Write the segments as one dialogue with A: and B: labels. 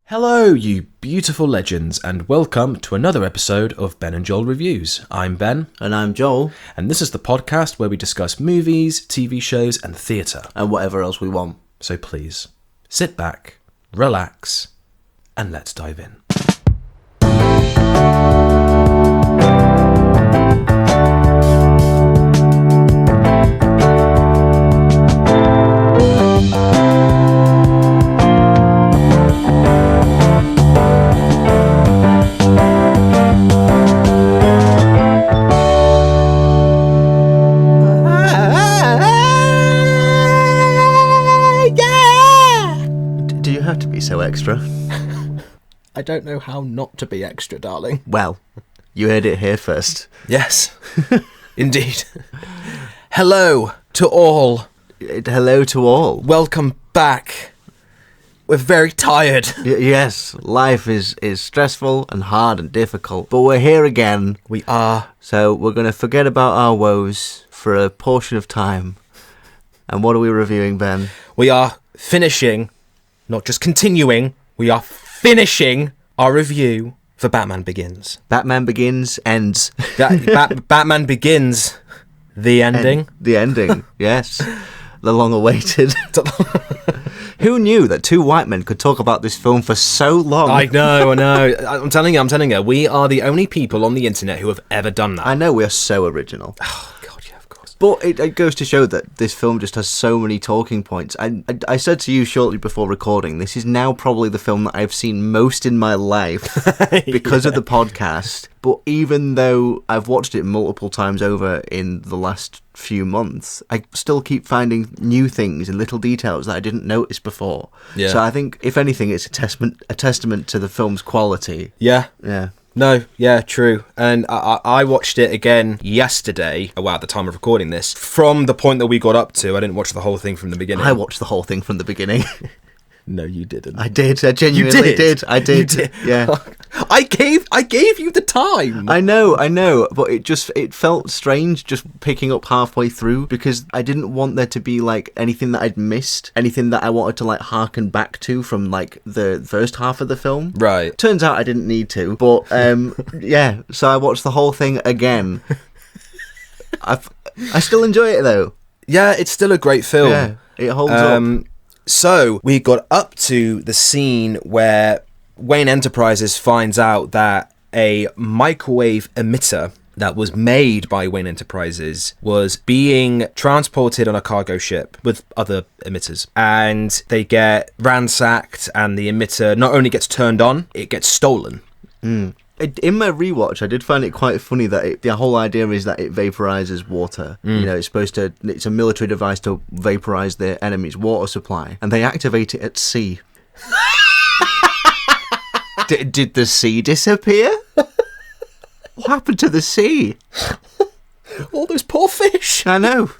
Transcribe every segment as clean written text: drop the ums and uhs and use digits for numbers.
A: Hello, you beautiful legends, and welcome to another episode of Ben and Joel Reviews. I'm Ben.
B: And I'm Joel.
A: And this is the podcast where we discuss movies, TV shows, and theatre.
B: And whatever else we want.
A: So please, sit back, relax, and let's dive in.
B: So extra.
A: I don't know how not to be extra, darling.
B: Well, you heard it here first.
A: Yes, indeed. Hello to all.
B: Hello to all.
A: Welcome back. We're very tired.
B: Yes, life is stressful and hard and difficult, but we're here again.
A: We are.
B: So we're going to forget about our woes for a portion of time. And what are we reviewing, Ben?
A: We are finishing... Not just continuing, we are finishing our review for Batman Begins.
B: Batman Begins ends.
A: Batman Begins, the ending.
B: The ending, yes. The long-awaited. Who knew that two white men could talk about this film for so long?
A: I know. I'm telling you, we are the only people on the internet who have ever done that.
B: I know, we are so original.
A: Oh, God, yeah, of course.
B: But it goes to show that this film just has so many talking points. I said to you shortly before recording, this is now probably the film that I've seen most in my life because of the podcast. But even though I've watched it multiple times over in the last few months, I still keep finding new things and little details that I didn't notice before. Yeah. So I think, if anything, it's a testament to the film's quality.
A: Yeah.
B: Yeah.
A: No, yeah, true. And I watched it again yesterday, at the time of recording this. From the point that we got up to, I didn't watch the whole thing from the beginning.
B: I watched the whole thing from the beginning.
A: No, you didn't.
B: I did. I genuinely did. I did.
A: You did.
B: Yeah.
A: I gave you the time.
B: I know, but it felt strange just picking up halfway through because I didn't want there to be like anything that I'd missed, anything that I wanted to like harken back to from like the first half of the film.
A: Right.
B: Turns out I didn't need to, but yeah. So I watched the whole thing again. I still enjoy it though.
A: Yeah, it's still a great film.
B: Yeah, it holds up.
A: So we got up to the scene where Wayne Enterprises finds out that a microwave emitter that was made by Wayne Enterprises was being transported on a cargo ship with other emitters. And they get ransacked, and the emitter not only gets turned on, it gets stolen.
B: Mm. In my rewatch, I did find it quite funny that the whole idea is that it vaporizes water. You know, it's a military device to vaporize the enemy's water supply, and they activate it at sea. Did the sea disappear? What happened to the sea?
A: All those poor fish.
B: I know.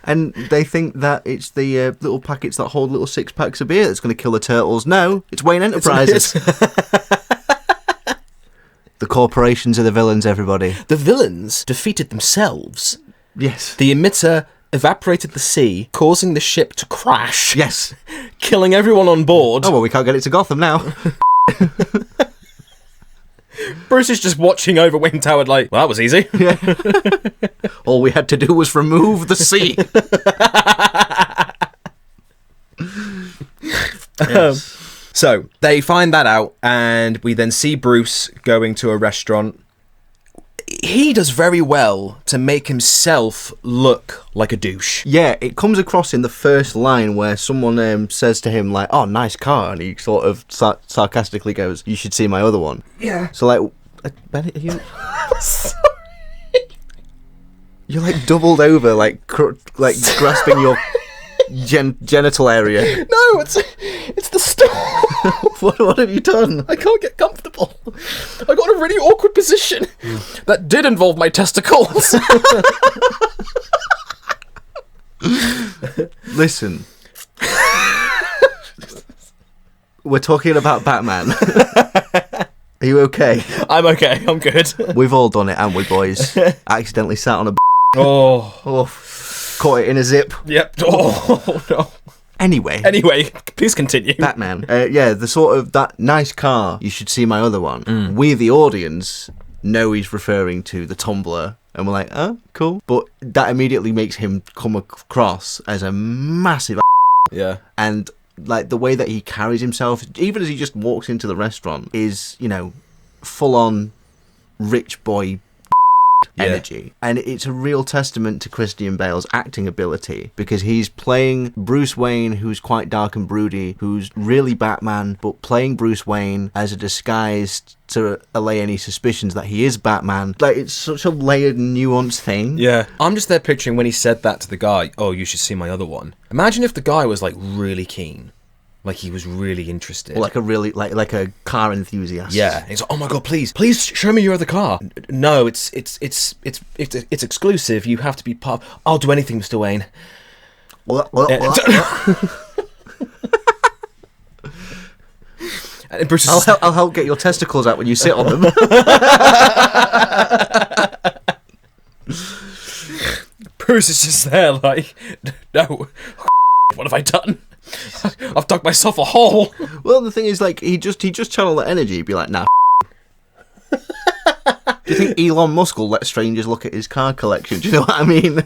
B: And they think that it's the little packets that hold little 6 packs of beer that's going to kill the turtles. No, it's Wayne Enterprises. The corporations are the villains, everybody.
A: The villains defeated themselves.
B: Yes.
A: The emitter evaporated the sea, causing the ship to crash.
B: Yes.
A: Killing everyone on board.
B: Oh, well, we can't get it to Gotham now.
A: Bruce is just watching over Wayne Tower like, well, that was easy.
B: Yeah. All we had to do was remove the sea. Yes.
A: So they find that out, and we then see Bruce going to a restaurant. He does very well to make himself look like a douche.
B: Yeah, it comes across in the first line where someone says to him, like, oh, nice car, and he sort of sarcastically goes, you should see my other one.
A: Yeah.
B: So, like, Bennett, are you...
A: Sorry.
B: You're, like, doubled over, like grasping your... genital area.
A: No, it's the store.
B: What have you done?
A: I can't get comfortable. I got in a really awkward position that did involve my testicles.
B: Listen. We're talking about Batman. Are you okay?
A: I'm okay. I'm good.
B: We've all done it, haven't we, boys? Accidentally sat on a
A: Oh.
B: Caught it in a zip.
A: Yep. Oh, no. Anyway, please continue.
B: Batman. The sort of that nice car, you should see my other one. We, the audience, know he's referring to the Tumbler. And we're like, oh, cool. But that immediately makes him come across as a massive
A: Yeah.
B: And like the way that he carries himself, even as he just walks into the restaurant, is, full on rich boy energy. And it's a real testament to Christian Bale's acting ability, because he's playing Bruce Wayne, who's quite dark and broody, who's really Batman, but playing Bruce Wayne as a disguise to allay any suspicions that he is Batman. Like, it's such a layered, nuanced thing.
A: Yeah. I'm just there picturing when he said that to the guy, oh, you should see my other one. Imagine if the guy was, like, really keen. Like, he was really interested.
B: Or like a really, like a car enthusiast.
A: Yeah. He's like, oh my god, please show me your other car. No, it's exclusive. You have to be part. I'll do anything, Mr. Wayne.
B: What?
A: And Bruce
B: I'll help get your testicles out when you sit on them.
A: Bruce is just there like, no, what have I done? I've dug myself a hole.
B: Well, the thing is, like, he just channel that energy. He'd be like, nah. Do you think Elon Musk will let strangers look at his car collection? Do you know what I mean?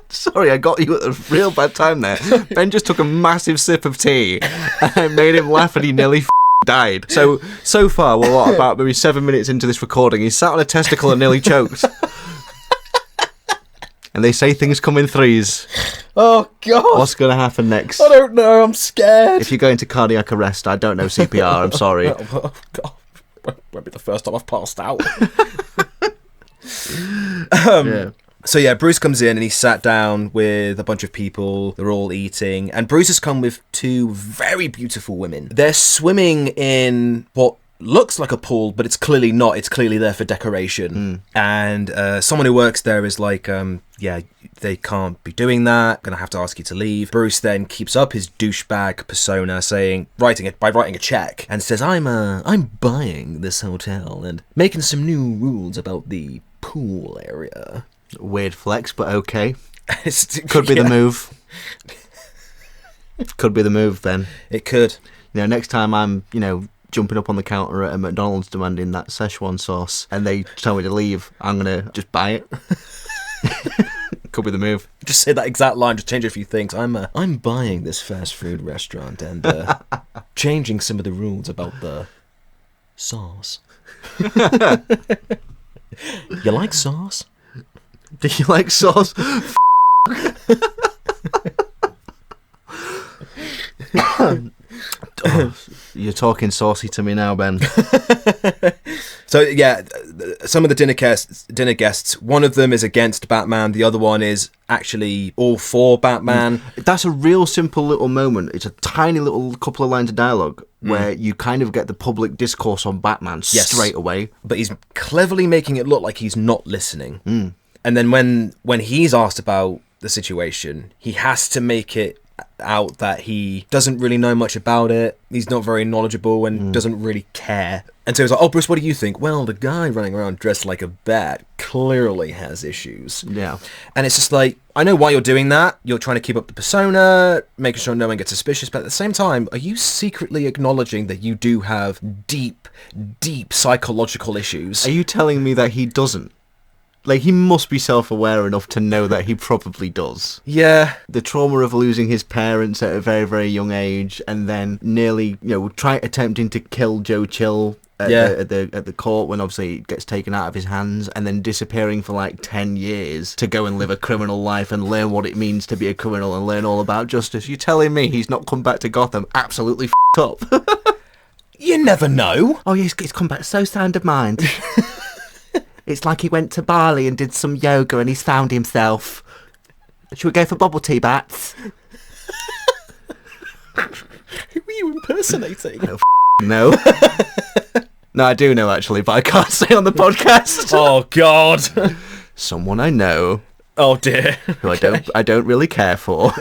B: Sorry, I got you at a real bad time there. Ben just took a massive sip of tea and I made him laugh and he nearly died. So far, we're about maybe 7 minutes into this recording. He sat on a testicle and nearly choked. And they say things come in threes.
A: Oh, God.
B: What's going to happen next?
A: I don't know. I'm scared.
B: If you go into cardiac arrest, I don't know CPR. I'm sorry.
A: Oh, God. Won't be the first time I've passed out.
B: Yeah.
A: So yeah, Bruce comes in and he's sat down with a bunch of people. They're all eating. And Bruce has come with two very beautiful women. They're swimming in what looks like a pool, but it's clearly not. It's clearly there for decoration. And someone who works there is like, yeah, they can't be doing that. Gonna have to ask you to leave. Bruce then keeps up his douchebag persona, writing a check, and says, I'm buying this hotel and making some new rules about the pool area.
B: Weird flex, but okay. Could be the move. Could be the move, Ben.
A: It could.
B: Next time I'm, jumping up on the counter at a McDonald's demanding that Szechuan sauce and they tell me to leave, I'm going to just buy it. Could be the move.
A: Just say that exact line, just change a few things. I'm buying this fast food restaurant and changing some of the rules about the sauce. You like sauce?
B: Do you like sauce? Oh, you're talking saucy to me now, Ben.
A: So yeah, some of the dinner guests, one of them is against Batman, the other one is actually all for Batman.
B: That's a real simple little moment. It's a tiny little couple of lines of dialogue where you kind of get the public discourse on Batman straight away.
A: But he's cleverly making it look like he's not listening. And then when he's asked about the situation, he has to make it out that he doesn't really know much about it. He's not very knowledgeable and doesn't really care. And so he's like, oh, Bruce, what do you think? Well, the guy running around dressed like a bat clearly has issues.
B: Yeah.
A: And it's just like, I know why you're doing that. You're trying to keep up the persona, making sure no one gets suspicious. But at the same time, are you secretly acknowledging that you do have deep, deep psychological issues?
B: Are you telling me that he doesn't? Like, he must be self-aware enough to know that he probably does.
A: Yeah.
B: The trauma of losing his parents at a very, very young age, and then nearly, attempting to kill Joe Chill at the court when obviously it gets taken out of his hands, and then disappearing for like 10 years to go and live a criminal life and learn what it means to be a criminal and learn all about justice. You're telling me he's not come back to Gotham absolutely f***ed up?
A: You never know.
B: Oh, he's come back so sound of mind. It's like he went to Bali and did some yoga and he's found himself. Should we go for bubble tea, Bats?
A: Who were you impersonating?
B: No. No, I do know, actually, but I can't say on the podcast.
A: Oh, God.
B: Someone I know.
A: Oh, dear.
B: Who I don't really care for.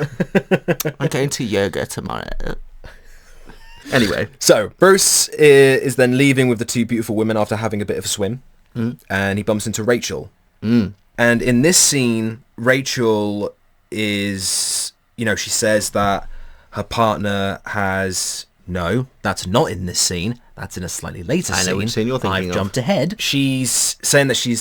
B: I'm going to yoga tomorrow. Anyway.
A: So, Bruce is then leaving with the two beautiful women after having a bit of a swim. And he bumps into Rachel. And in this scene, Rachel is she says that her partner has... No, that's not in this scene. That's in a slightly later scene.
B: I know which scene you're thinking
A: I've
B: of.
A: jumped ahead. She's saying that she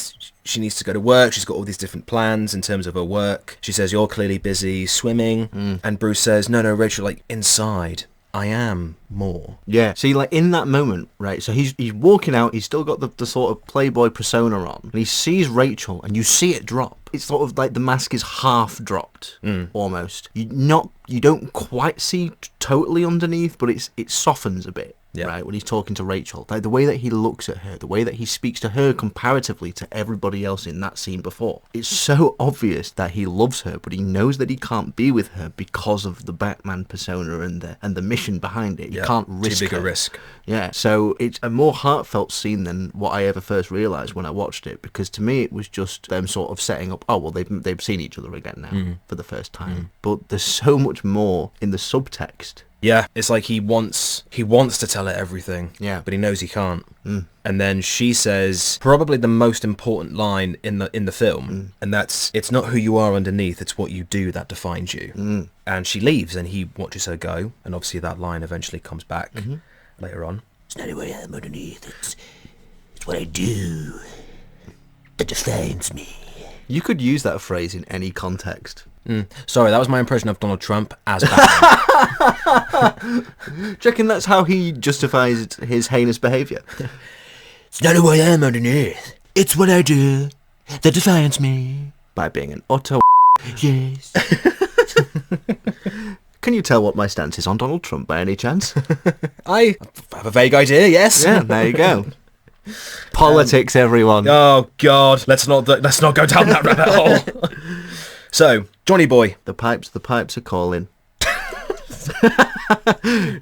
A: needs to go to work. She's got all these different plans in terms of her work. She says, you're clearly busy swimming. And Bruce says, no, Rachel, like, inside, I am more.
B: Yeah. See, like, in that moment, right, so he's walking out, he's still got the sort of playboy persona on, and he sees Rachel, and you see it drop. It's sort of like the mask is half dropped, almost. You don't quite see totally underneath, but it softens a bit. Yeah. Right, when he's talking to Rachel, like the way that he looks at her, the way that he speaks to her comparatively to everybody else in that scene before, it's so obvious that he loves her, but he knows that he can't be with her because of the Batman persona and the mission behind it. He can't risk
A: too big
B: her.
A: A risk.
B: Yeah, so it's a more heartfelt scene than what I ever first realised when I watched it, because to me it was just them sort of setting up, oh well, they've seen each other again now for the first time, but there's so much more in the subtext.
A: Yeah, it's like he wants to tell her everything, but he knows he can't. And then she says probably the most important line in the film, and that's, it's not who you are underneath, it's what you do that defines you. And she leaves, and he watches her go, and obviously that line eventually comes back later on. It's not who I am underneath, it's what I do that defines me.
B: You could use that phrase in any context.
A: Sorry, that was my impression of Donald Trump as Batman.
B: Do you reckon that's how he justifies his heinous behaviour?
A: It's not who I am underneath. It's what I do that defines me.
B: By being an utter
A: Yes.
B: Can you tell what my stance is on Donald Trump by any chance?
A: I have a vague idea, yes.
B: Yeah, there you go. Politics, everyone.
A: Oh God, let's not go down that rabbit hole. So, Johnny Boy.
B: The pipes are calling.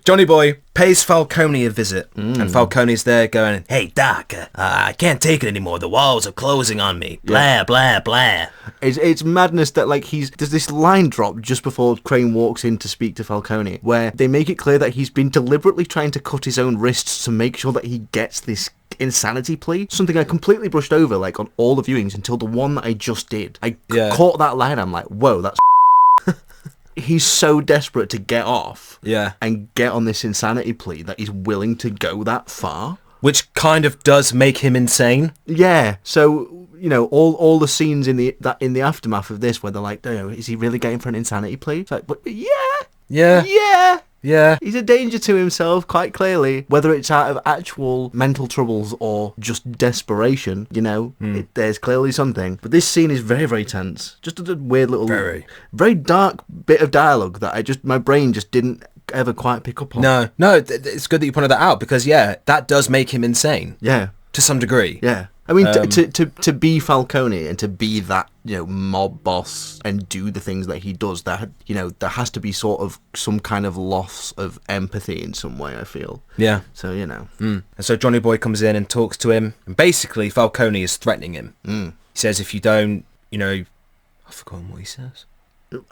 A: Johnny Boy pays Falcone a visit, and Falcone's there going, "Hey Doc, I can't take it anymore. The walls are closing on me. Blah blah blah."
B: It's madness that there's this line drop just before Crane walks in to speak to Falcone, where they make it clear that he's been deliberately trying to cut his own wrists to make sure that he gets this insanity plea. Something I completely brushed over on all the viewings until the one that I just did. I caught that line. I'm like, whoa, that's. He's so desperate to get off and get on this insanity plea that he's willing to go that far.
A: Which kind of does make him insane.
B: Yeah. So, all the scenes in the aftermath of this where they're like, is he really going for an insanity plea? It's like, but yeah. He's a danger to himself, quite clearly. Whether it's out of actual mental troubles or just desperation, there's clearly something. But this scene is very, very tense. Just a weird little, very dark bit of dialogue that my brain just didn't ever quite pick up on.
A: No, it's good that you pointed that out because, that does make him insane.
B: Yeah.
A: To some degree.
B: Yeah. I mean, to be Falcone and to be that, mob boss and do the things that he does, that, there has to be sort of some kind of loss of empathy in some way, I feel. Yeah. So,
A: And so Johnny Boy comes in and talks to him. And basically, Falcone is threatening him. He says if you don't, I've forgotten what he says.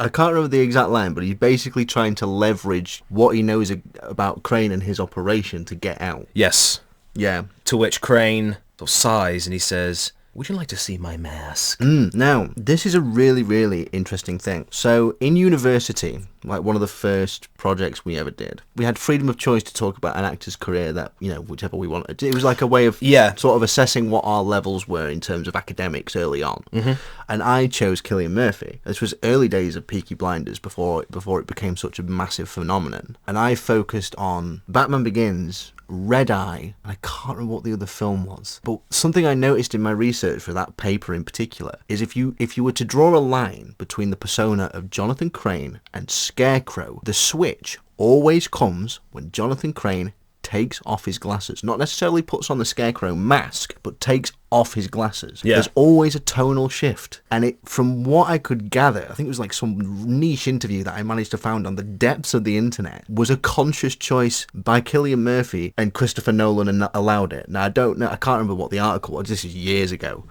B: I can't remember the exact line, but he's basically trying to leverage what he knows about Crane and his operation to get out.
A: Yes.
B: Yeah.
A: To which Crane sort of sighs and he says, "Would you like to see my mask?"
B: Now, this is a really, really interesting thing. So, in university, one of the first projects we ever did, we had freedom of choice to talk about an actor's career that, whichever we wanted. It was like a way of sort of assessing what our levels were in terms of academics early on. And I chose Cillian Murphy. This was early days of Peaky Blinders before it became such a massive phenomenon. And I focused on Batman Begins, Red Eye, and I can't remember what the other film was. But something I noticed in my research for that paper in particular is if you were to draw a line between the persona of Jonathan Crane and Scarecrow, the switch always comes when Jonathan Crane takes off his glasses. Not necessarily puts on the Scarecrow mask, but takes off his glasses. Yeah. There's always a tonal shift. And from what I could gather, I think it was some niche interview that I managed to find on the depths of the internet, was a conscious choice by Cillian Murphy and Christopher Nolan and allowed it. Now, I don't know, I can't remember what the article was. This is years ago.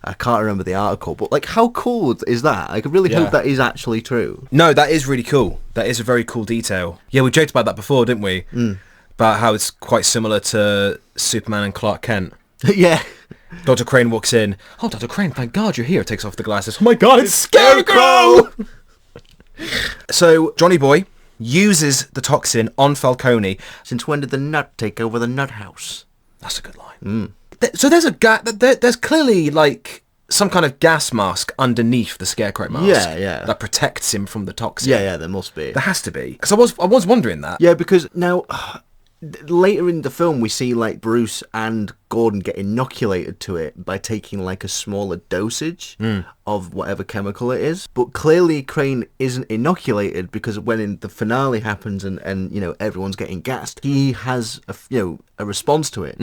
B: I can't remember the article, but how cool is that? I could really hope that is actually true.
A: No, that is really cool. That is a very cool detail. Yeah, we joked about that before, didn't we? About how it's quite similar to Superman and Clark Kent.
B: Yeah.
A: Dr. Crane walks in. "Oh, Dr. Crane, thank God you're here." Takes off the glasses. "Oh my God, it's Scarecrow!" So Johnny Boy uses the toxin on Falcone.
B: Since when did the nut take over the nut house?
A: That's a good line. So there's there's clearly like some kind of gas mask underneath the Scarecrow mask.
B: Yeah.
A: That protects him from the toxin.
B: Yeah, there must be.
A: There has to be. Because I was wondering that.
B: Yeah, because now, later in the film, we see, like, Bruce and Gordon get inoculated to it by taking, like, a smaller dosage of whatever chemical it is. But clearly Crane isn't inoculated, because when the finale happens and you know, everyone's getting gassed, he has, a response to it.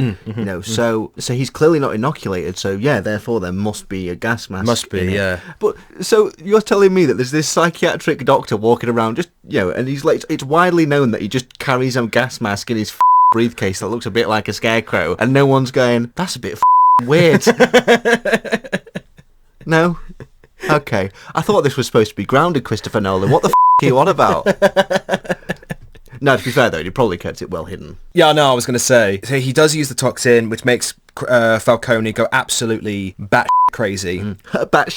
B: So he's clearly not inoculated, so yeah, therefore there must be a gas mask.
A: Must be, yeah.
B: But, so, you're telling me that there's this psychiatric doctor walking around just, and he's like, it's widely known that he just carries a gas mask in his briefcase that looks a bit like a scarecrow, and no one's going, that's a bit weird. No? Okay. I thought this was supposed to be grounded, Christopher Nolan. What the are you on about? No, to be fair, though, he probably kept it well hidden.
A: Yeah, no, I was going to say. So he does use the toxin, which makes Falcone go absolutely bat crazy. That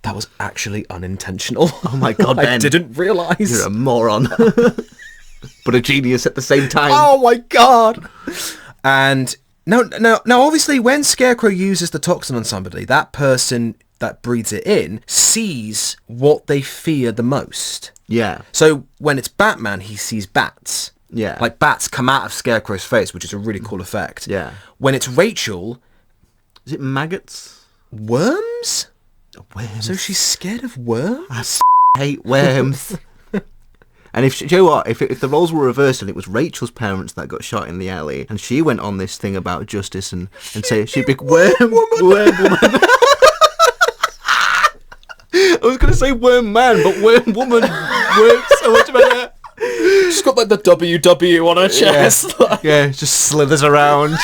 A: was actually unintentional.
B: Oh my God, Ben.
A: I didn't realise.
B: You're a moron. But a genius at the same time.
A: Oh my God. And now, obviously, when Scarecrow uses the toxin on somebody, that person that breathes it in sees what they fear the most.
B: Yeah.
A: So when it's Batman, he sees bats.
B: Yeah.
A: Like bats come out of Scarecrow's face, which is a really cool effect.
B: Yeah.
A: When it's Rachel...
B: Is it maggots?
A: Worms?
B: Worms.
A: So she's scared of worms?
B: I hate worms. And if you know what, if the roles were reversed and it was Rachel's parents that got shot in the alley, and she went on this thing about justice and say she'd be worm woman. I was going to say worm man, but worm woman works so much better.
A: She's got like the WW on her chest.
B: Yeah, just slithers around.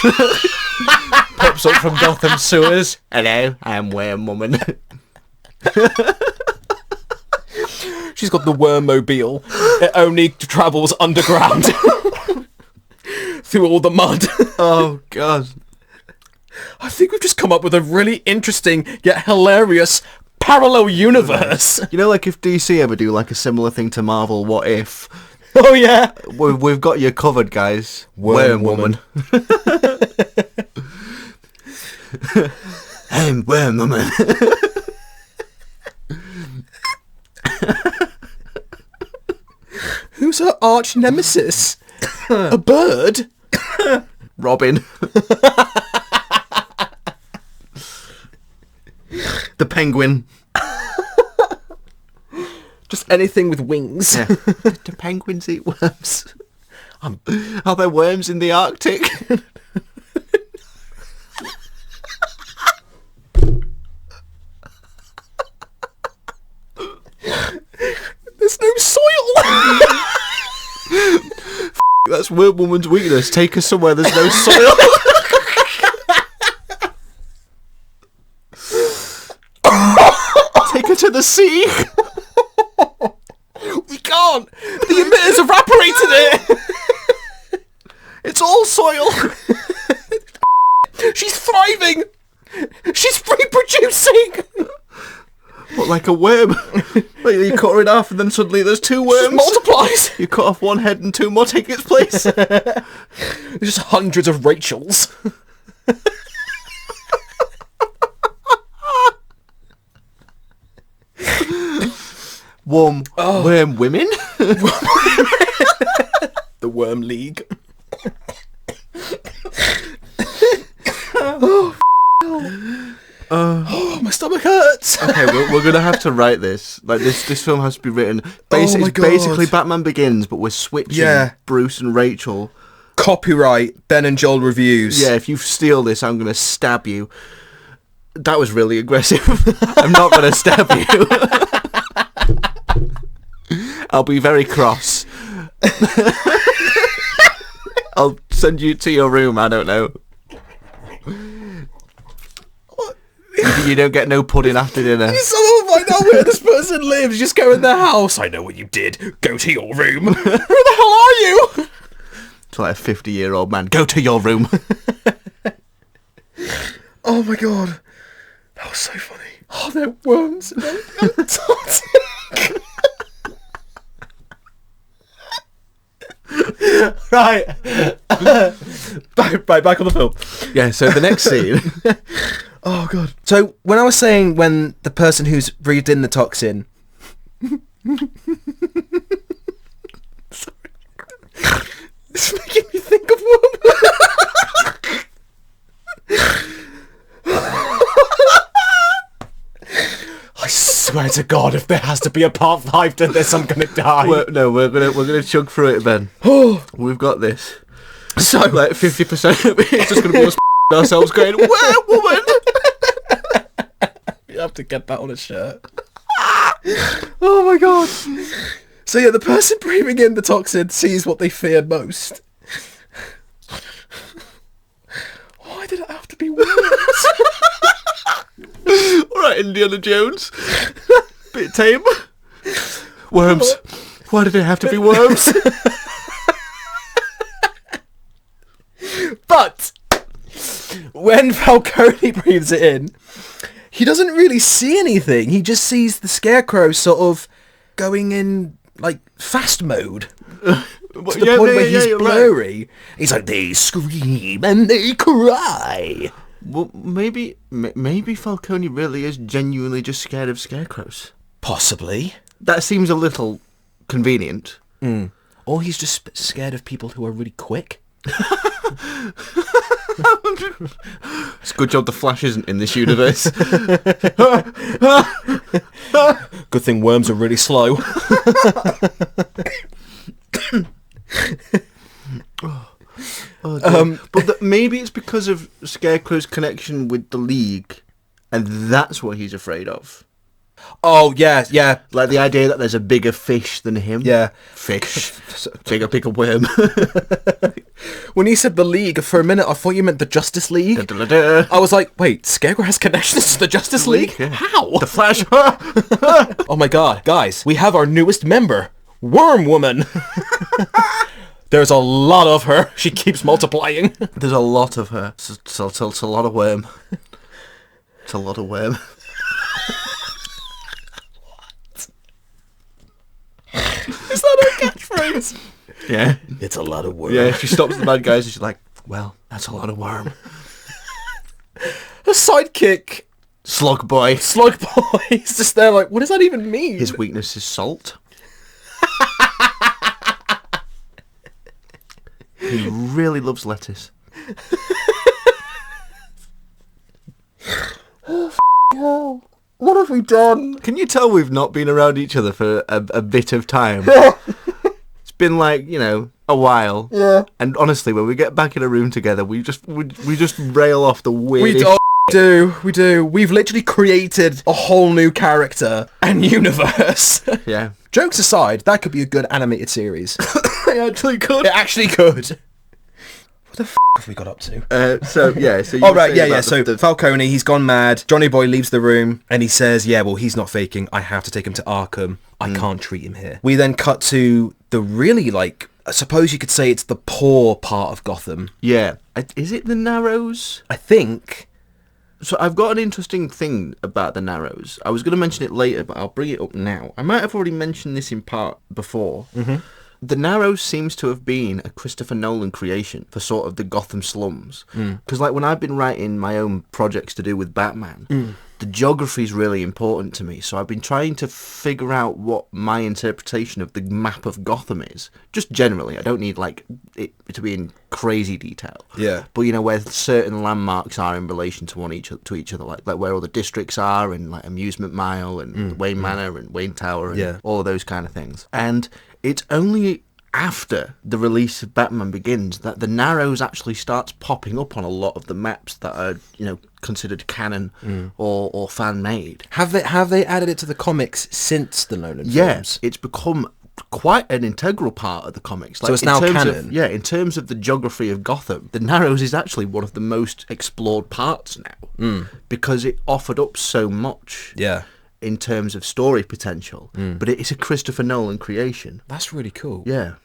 B: Pops up from Gotham sewers. Hello, I'm Worm Woman.
A: She's got the Wormmobile. It only travels underground. Through all the mud.
B: Oh, God.
A: I think we've just come up with a really interesting yet hilarious parallel universe.
B: You know, like if DC ever do like a similar thing to Marvel, what if?
A: Oh, yeah.
B: We've got you covered, guys. Worm Woman. I'm Worm Woman.
A: Who's her arch nemesis? A bird?
B: Robin. The Penguin.
A: Just anything with wings.
B: Yeah. Do penguins eat worms? Are there worms in the Arctic?
A: There's no soil.
B: That's Worm Woman's weakness. Take us somewhere there's no soil. Take her to the sea.
A: We can't. The emitter's evaporated it.
B: It's all soil.
A: She's thriving. She's reproducing.
B: What, like a worm? Like you cut her in half and then suddenly there's two worms?
A: She multiplies.
B: You cut off one head and two more take its place.
A: There's just hundreds of Rachels.
B: Worm women?
A: The Worm League. Oh, my stomach hurts.
B: Okay, we're gonna have to write this. Like this film has to be written.
A: Oh my God.
B: Basically Batman Begins, but we're switching Bruce and Rachel.
A: Copyright Ben and Joel Reviews.
B: Yeah, if you steal this, I'm gonna stab you. That was really aggressive. I'm not gonna stab you. I'll be very cross. I'll send you to your room. I don't know. You don't get no pudding after dinner.
A: Someone might know where this person lives. Just go in their house. I know what you did. Go to your room. Who the hell are you?
B: It's like a 50-year-old man. Go to your room.
A: Oh my God. That was so funny. Oh, they're worms. They're toxic. Right. Back on the film.
B: Yeah, so the next scene.
A: Oh, God. So, when I was saying when the person who's breathed in the toxin... Sorry. It's making me think of one. I swear to God, if there has to be a part 5 to this, I'm gonna die.
B: We're gonna chug through it, Ben. We've got this.
A: So,
B: Like 50% of it is just gonna be us ourselves going, "Werewolf!"
A: you have to get that on a shirt. Oh my God. So yeah, the person breathing in the toxin sees what they fear most. Why did it have to be worms?
B: Alright, Indiana Jones. Bit tame. Worms. Why did it have to be worms?
A: But when Falcone breathes it in, he doesn't really see anything. He just sees the scarecrow sort of going in like fast mode. To the point where he's blurry. Right. He's like, they scream and they cry.
B: Well, maybe Falcone really is genuinely just scared of scarecrows.
A: Possibly.
B: That seems a little convenient.
A: Mm. Or he's just scared of people who are really quick.
B: It's a good job the Flash isn't in this universe.
A: Good thing worms are really slow.
B: But maybe it's because of Scarecrow's connection with the League, and that's what he's afraid of.
A: Oh, yeah.
B: Like the idea that there's a bigger fish than him.
A: Yeah.
B: Fish. Bigger worm.
A: When he said the League, for a minute I thought you meant the Justice League. I was like, wait, Scarecrow has connections to the Justice League?
B: Yeah.
A: How?
B: The Flash.
A: Oh my God, guys, we have our newest member, Worm Woman. There's a lot of her. She keeps multiplying.
B: There's a lot of her. It's a lot of worm. It's a lot of worm.
A: Is that her catchphrase?
B: Yeah.
A: It's a lot of worm.
B: Yeah, she stops the bad guys and she's like, well, that's a lot of worm.
A: Her sidekick,
B: Slug Boy,
A: is just there like, what does that even mean?
B: his weakness is salt. He really loves lettuce.
A: Oh, what have we done?
B: Can you tell we've not been around each other for a bit of time? It's been like, a while.
A: Yeah.
B: And honestly, when we get back in a room together, we just rail off the weirdest.
A: We do. We've literally created a whole new character and universe.
B: Yeah.
A: Jokes aside, that could be a good animated series.
B: It actually could.
A: It actually could. What the have we got up to?
B: So you
A: So Falcone, he's gone mad. Johnny Boy leaves the room and he says, yeah, well, he's not faking. I have to take him to Arkham. I can't treat him here. We then cut to the really, I suppose you could say it's the poor part of Gotham.
B: Yeah. Is it the Narrows?
A: I think.
B: So I've got an interesting thing about the Narrows. I was going to mention it later, but I'll bring it up now. I might have already mentioned this in part before. Mm-hmm. The Narrows seems to have been a Christopher Nolan creation for sort of the Gotham slums. Because when I've been writing my own projects to do with Batman, the geography is really important to me. So I've been trying to figure out what my interpretation of the map of Gotham is. Just generally. I don't need it to be in crazy detail.
A: Yeah.
B: But where certain landmarks are in relation to each other, like where all the districts are, and Amusement Mile and Wayne Manor and Wayne Tower and all of those kind of things. And it's only after the release of Batman Begins that the Narrows actually starts popping up on a lot of the maps that are, considered canon or fan made.
A: Have they added it to the comics since the Nolan films?
B: Yes, it's become quite an integral part of the comics.
A: So it's now canon?
B: In terms of the geography of Gotham, the Narrows is actually one of the most explored parts now because it offered up so much.
A: Yeah.
B: In terms of story potential, but it is a Christopher Nolan creation.
A: That's really cool.
B: Yeah.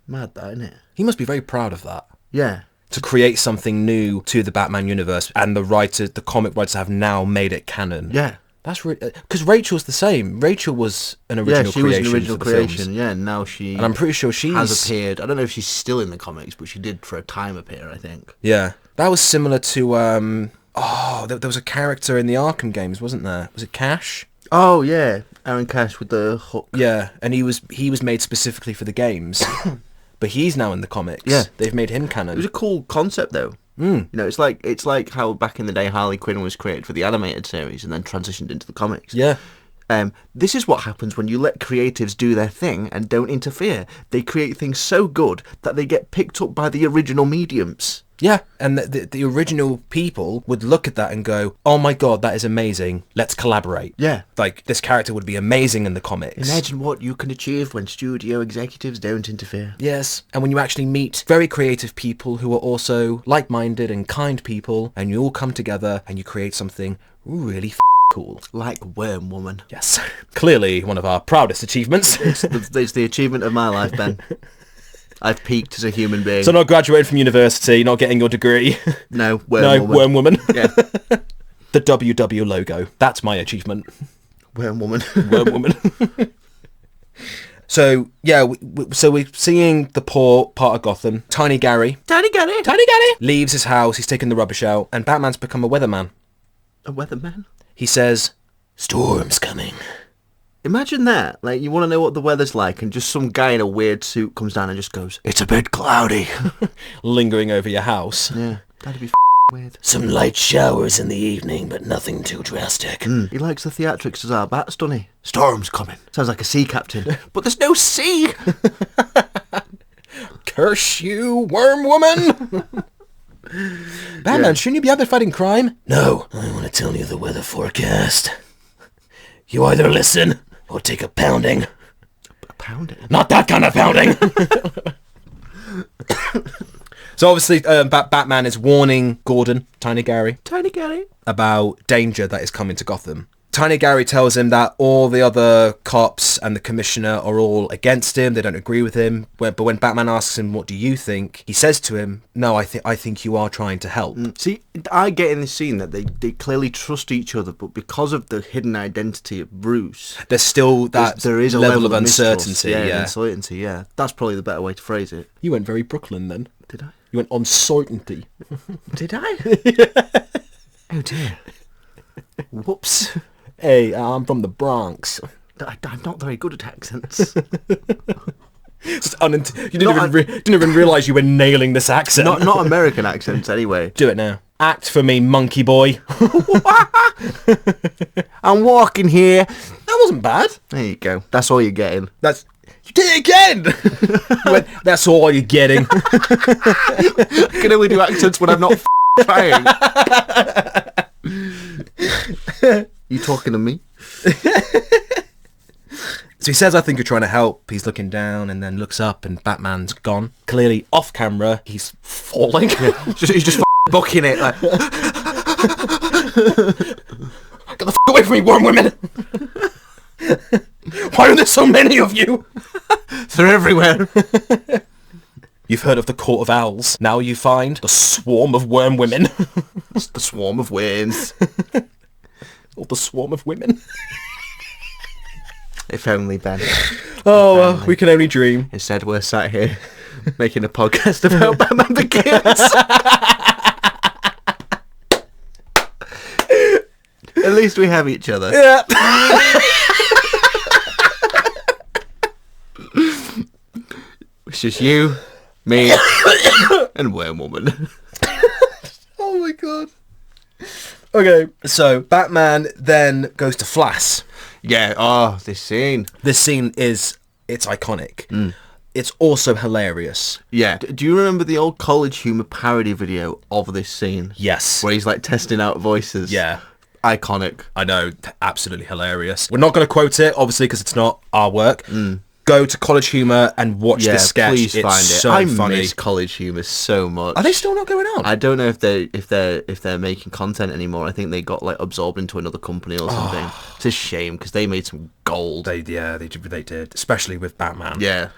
B: Mad that, isn't it?
A: He must be very proud of that.
B: Yeah.
A: To create something new to the Batman universe, and the comic writers have now made it canon.
B: Yeah.
A: That's really... Because Rachel's the same. Rachel was an original creation.
B: Yeah, she was an original
A: for the
B: creation.
A: films.
B: Yeah, and now she...
A: And I'm pretty sure she's...
B: has appeared. I don't know if she's still in the comics, but she did for a time appear, I think.
A: Yeah. That was similar to... there was a character in the Arkham games, wasn't there? Was it Cash?
B: Oh, yeah. Aaron Cash with the hook.
A: Yeah, and he was made specifically for the games. But he's now in the comics.
B: Yeah.
A: They've made him canon.
B: It was a cool concept, though.
A: Mm.
B: You know, it's like how back in the day Harley Quinn was created for the animated series and then transitioned into the comics.
A: Yeah.
B: This is what happens when you let creatives do their thing and don't interfere. They create things so good that they get picked up by the original mediums.
A: Yeah, and the original people would look at that and go, oh my god, that is amazing, let's collaborate.
B: Yeah.
A: Like, this character would be amazing in the comics.
B: Imagine what you can achieve when studio executives don't interfere.
A: Yes, and when you actually meet very creative people who are also like-minded and kind people, and you all come together and you create something really cool.
B: Like Worm Woman.
A: Yes. Clearly one of our proudest achievements.
B: It's the achievement of my life, Ben. I've peaked as a human being.
A: So not graduating from university, not getting your degree.
B: No, Worm Woman.
A: Worm Woman.
B: Yeah.
A: The WW logo. That's my achievement.
B: Worm Woman.
A: Worm Woman. So, yeah, so we're seeing the poor part of Gotham. Tiny Gary leaves his house, he's taking the rubbish out, and Batman's become a weatherman.
B: A weatherman?
A: He says, storm's coming.
B: Imagine that. Like, you want to know what the weather's like, and just some guy in a weird suit comes down and just goes, it's a bit cloudy.
A: Lingering over your house.
B: Yeah, that'd be weird.
A: Some light showers in the evening, but nothing too drastic.
B: He likes the theatrics as our bats, doesn't he? Storm's coming. Sounds like a sea captain. But there's no sea!
A: Curse you, Worm Woman! Batman, shouldn't you be out there fighting crime? No, I want to tell you the weather forecast. You either listen or take a pounding.
B: A pounding?
A: Not that kind of pounding! So obviously Batman is warning Gordon, Tiny Gary, about danger that is coming to Gotham. Tiny Gary tells him that all the other cops and the commissioner are all against him. They don't agree with him. But when Batman asks him, what do you think? He says to him, no, I think you are trying to help.
B: See, I get in this scene that they clearly trust each other, but because of the hidden identity of Bruce,
A: there's still that
B: there is a
A: level of
B: mistrust.
A: uncertainty.
B: Yeah, uncertainty, yeah. That's probably the better way to phrase it.
A: You went very Brooklyn then.
B: Did I?
A: You went uncertainty.
B: Did I? Oh dear. Whoops.
A: Hey, I'm from the Bronx.
B: I'm not very good at accents.
A: You didn't even realise you were nailing this accent.
B: Not American accents, anyway.
A: Do it now. Act for me, monkey boy.
B: I'm walking here.
A: That wasn't bad.
B: There you go. That's all you're getting.
A: You did it again! You went, that's all you're getting.
B: I can only do accents when I'm not trying. You talking to me?
A: So he says, I think you're trying to help. He's looking down and then looks up and Batman's gone. Clearly, off camera, he's falling.
B: Yeah. He's just booking it. Like.
A: Get the f*** away from me, Worm Women! Why are there so many of you?
B: They're everywhere.
A: You've heard of the Court of Owls. Now you find the swarm of Worm Women.
B: It's the swarm of worms.
A: Or the swarm of women.
B: If only, Ben.
A: Oh, well, we can only dream.
B: Instead, we're sat here making a podcast about Batman Begins. At least we have each other.
A: Yeah.
B: It's just you, me, and Worm Woman.
A: Oh my god. Okay, so Batman then goes to Flash.
B: Yeah, this scene.
A: This scene it's iconic. It's also hilarious.
B: Yeah. Do you remember the old College Humor parody video of this scene?
A: Yes.
B: Where he's like testing out voices?
A: Yeah.
B: Iconic.
A: I know, absolutely hilarious. We're not going to quote it, obviously, because it's not our work. Go to College Humor and watch this sketch.
B: Please
A: it's
B: find it.
A: So
B: I
A: funny.
B: miss College Humor so much.
A: Are they still not going on?
B: I don't know if they're making content anymore. I think they got like absorbed into another company or something. It's a shame because they made some gold.
A: They did, especially with Batman.
B: Yeah.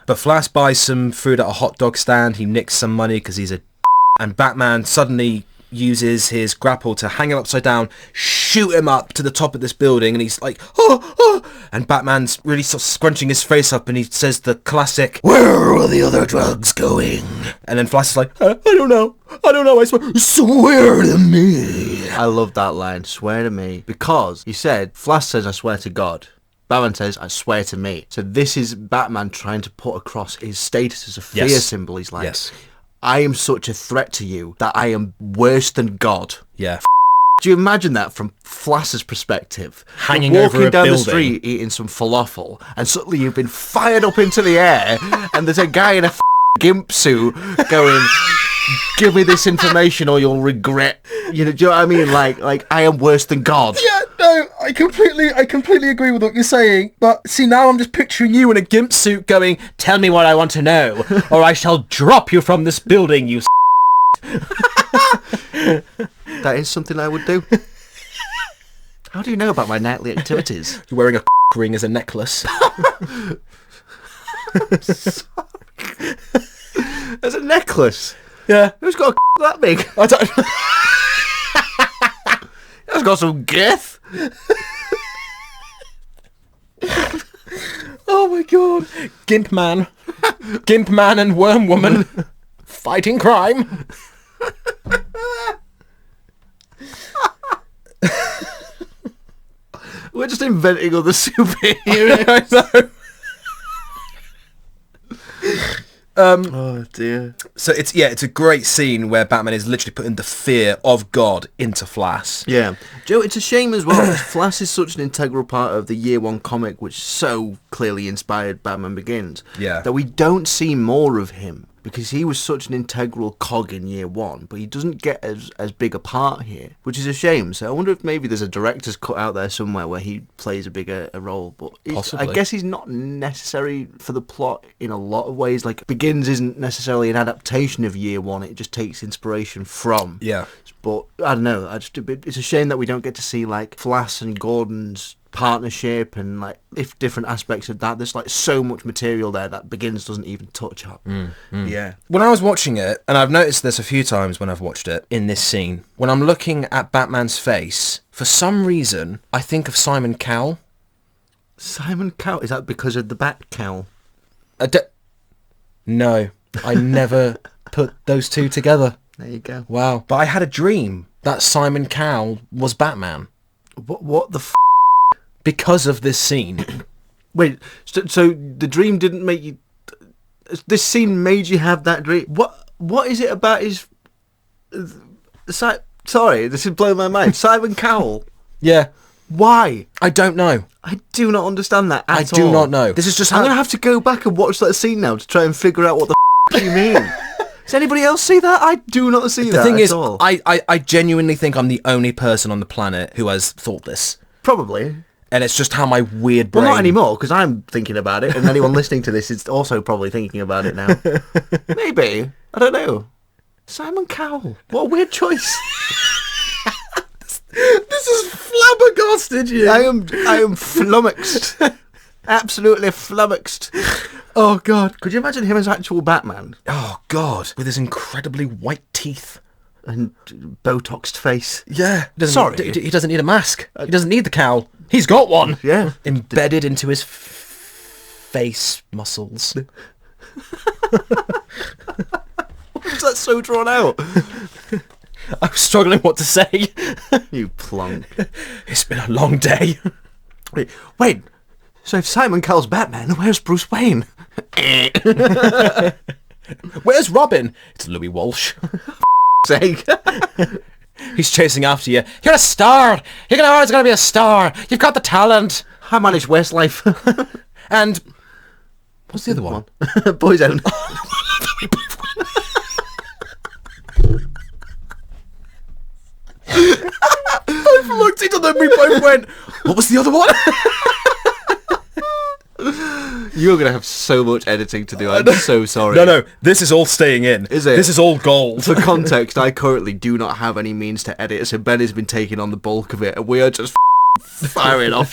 A: But Flash buys some food at a hot dog stand. He nicks some money because he's a and Batman suddenly uses his grapple to hang him upside down, shoot him up to the top of this building, and he's like, oh, oh, and Batman's really sort of scrunching his face up, and he says the classic, where are the other drugs going? And then Flash is like, I don't know, I swear to me.
B: I love that line, swear to me, because he said, Flash says, I swear to God. Batman says, I swear to me. So this is Batman trying to put across his status as a fear symbol. He's like, I am such a threat to you that I am worse than God.
A: Yeah.
B: Do you imagine that from Flash's perspective?
A: Hanging
B: You're
A: over
B: walking
A: a
B: down
A: building.
B: the street eating some falafel, and suddenly you've been fired up into the air, and there's a guy in a gimp suit going, give me this information or you'll regret. Do you know what I mean? Like I am worse than God.
A: Yeah, no, I completely agree with what you're saying. But see, now I'm just picturing you in a gimp suit going, tell me what I want to know, or I shall drop you from this building, you
B: That is something I would do. How do you know about my nightly activities?
A: You're wearing a ring as a necklace.
B: As a necklace?
A: Yeah.
B: Who's got a that big?
A: I don't
B: It's got some girth.
A: Oh my god. Gimp Man and Worm Woman fighting crime.
B: We're just inventing other superheroes.
A: I know.
B: Oh dear.
A: So it's a great scene where Batman is literally putting the fear of God into Flash.
B: Yeah. Joe, it's a shame as well. Flash is such an integral part of the Year One comic, which so clearly inspired Batman Begins.
A: Yeah.
B: That we don't see more of him. Because he was such an integral cog in Year One, but he doesn't get as big a part here, which is a shame. So I wonder if maybe there's a director's cut out there somewhere where he plays a bigger role. But
A: Possibly.
B: I guess he's not necessary for the plot in a lot of ways. Like, Begins isn't necessarily an adaptation of Year One, it just takes inspiration from.
A: Yeah.
B: But I don't know, it's a shame that we don't get to see, like, Flash and Gordon's partnership and like if different aspects of that. There's like so much material there that Begins doesn't even touch on. Yeah.
A: When I was watching it, and I've noticed this a few times when I've watched it, in this scene, when I'm looking at Batman's face, for some reason, I think of Simon Cowell.
B: Simon Cowell? Is that because of the Bat Cowl?
A: No, I never put those two together.
B: There you go.
A: Wow. But I had a dream that Simon Cowell was Batman.
B: What the
A: Because of this scene.
B: Wait, so the dream didn't make you... This scene made you have that dream? What is it about his... Sorry, this is blowing my mind. Simon Cowell?
A: Yeah.
B: Why?
A: I don't know.
B: I do not understand that at all.
A: I do not know. This is just
B: I'm going to have to go back and watch that scene now to try and figure out what the you mean. Does anybody else see that? I do not see that
A: The thing
B: at
A: is,
B: all.
A: I genuinely think I'm the only person on the planet who has thought this.
B: Probably.
A: And it's just how my weird brain...
B: Well, not anymore, because I'm thinking about it, and anyone listening to this is also probably thinking about it now. Maybe. I don't know. Simon Cowell. What a weird choice.
A: This is flabbergasted you.
B: I am flummoxed. Absolutely flummoxed.
A: Oh, God.
B: Could you imagine him as actual Batman?
A: Oh, God. With his incredibly white teeth.
B: And Botoxed face.
A: Yeah.
B: Sorry.
A: He doesn't need a mask. He doesn't need the cowl. He's got one.
B: Yeah.
A: Embedded into his face muscles.
B: Was that so drawn out?
A: I was struggling what to say.
B: You plonk.
A: It's been a long day.
B: Wait. So if Simon Cowell's Batman, where's Bruce Wayne?
A: Where's Robin? It's Louis Walsh.
B: Sake.
A: He's chasing after you. You're a star. You're always going to be a star. You've got the talent.
B: I manage Westlife.
A: And what's the other one?
B: Boys Own.
A: Both looked at them. We both went, what was the other one?
B: You're going to have so much editing to do. I'm so sorry.
A: No. This is all staying in.
B: Is it?
A: This is all gold.
B: For context, I currently do not have any means to edit, so Ben has been taking on the bulk of it, and we are just firing off.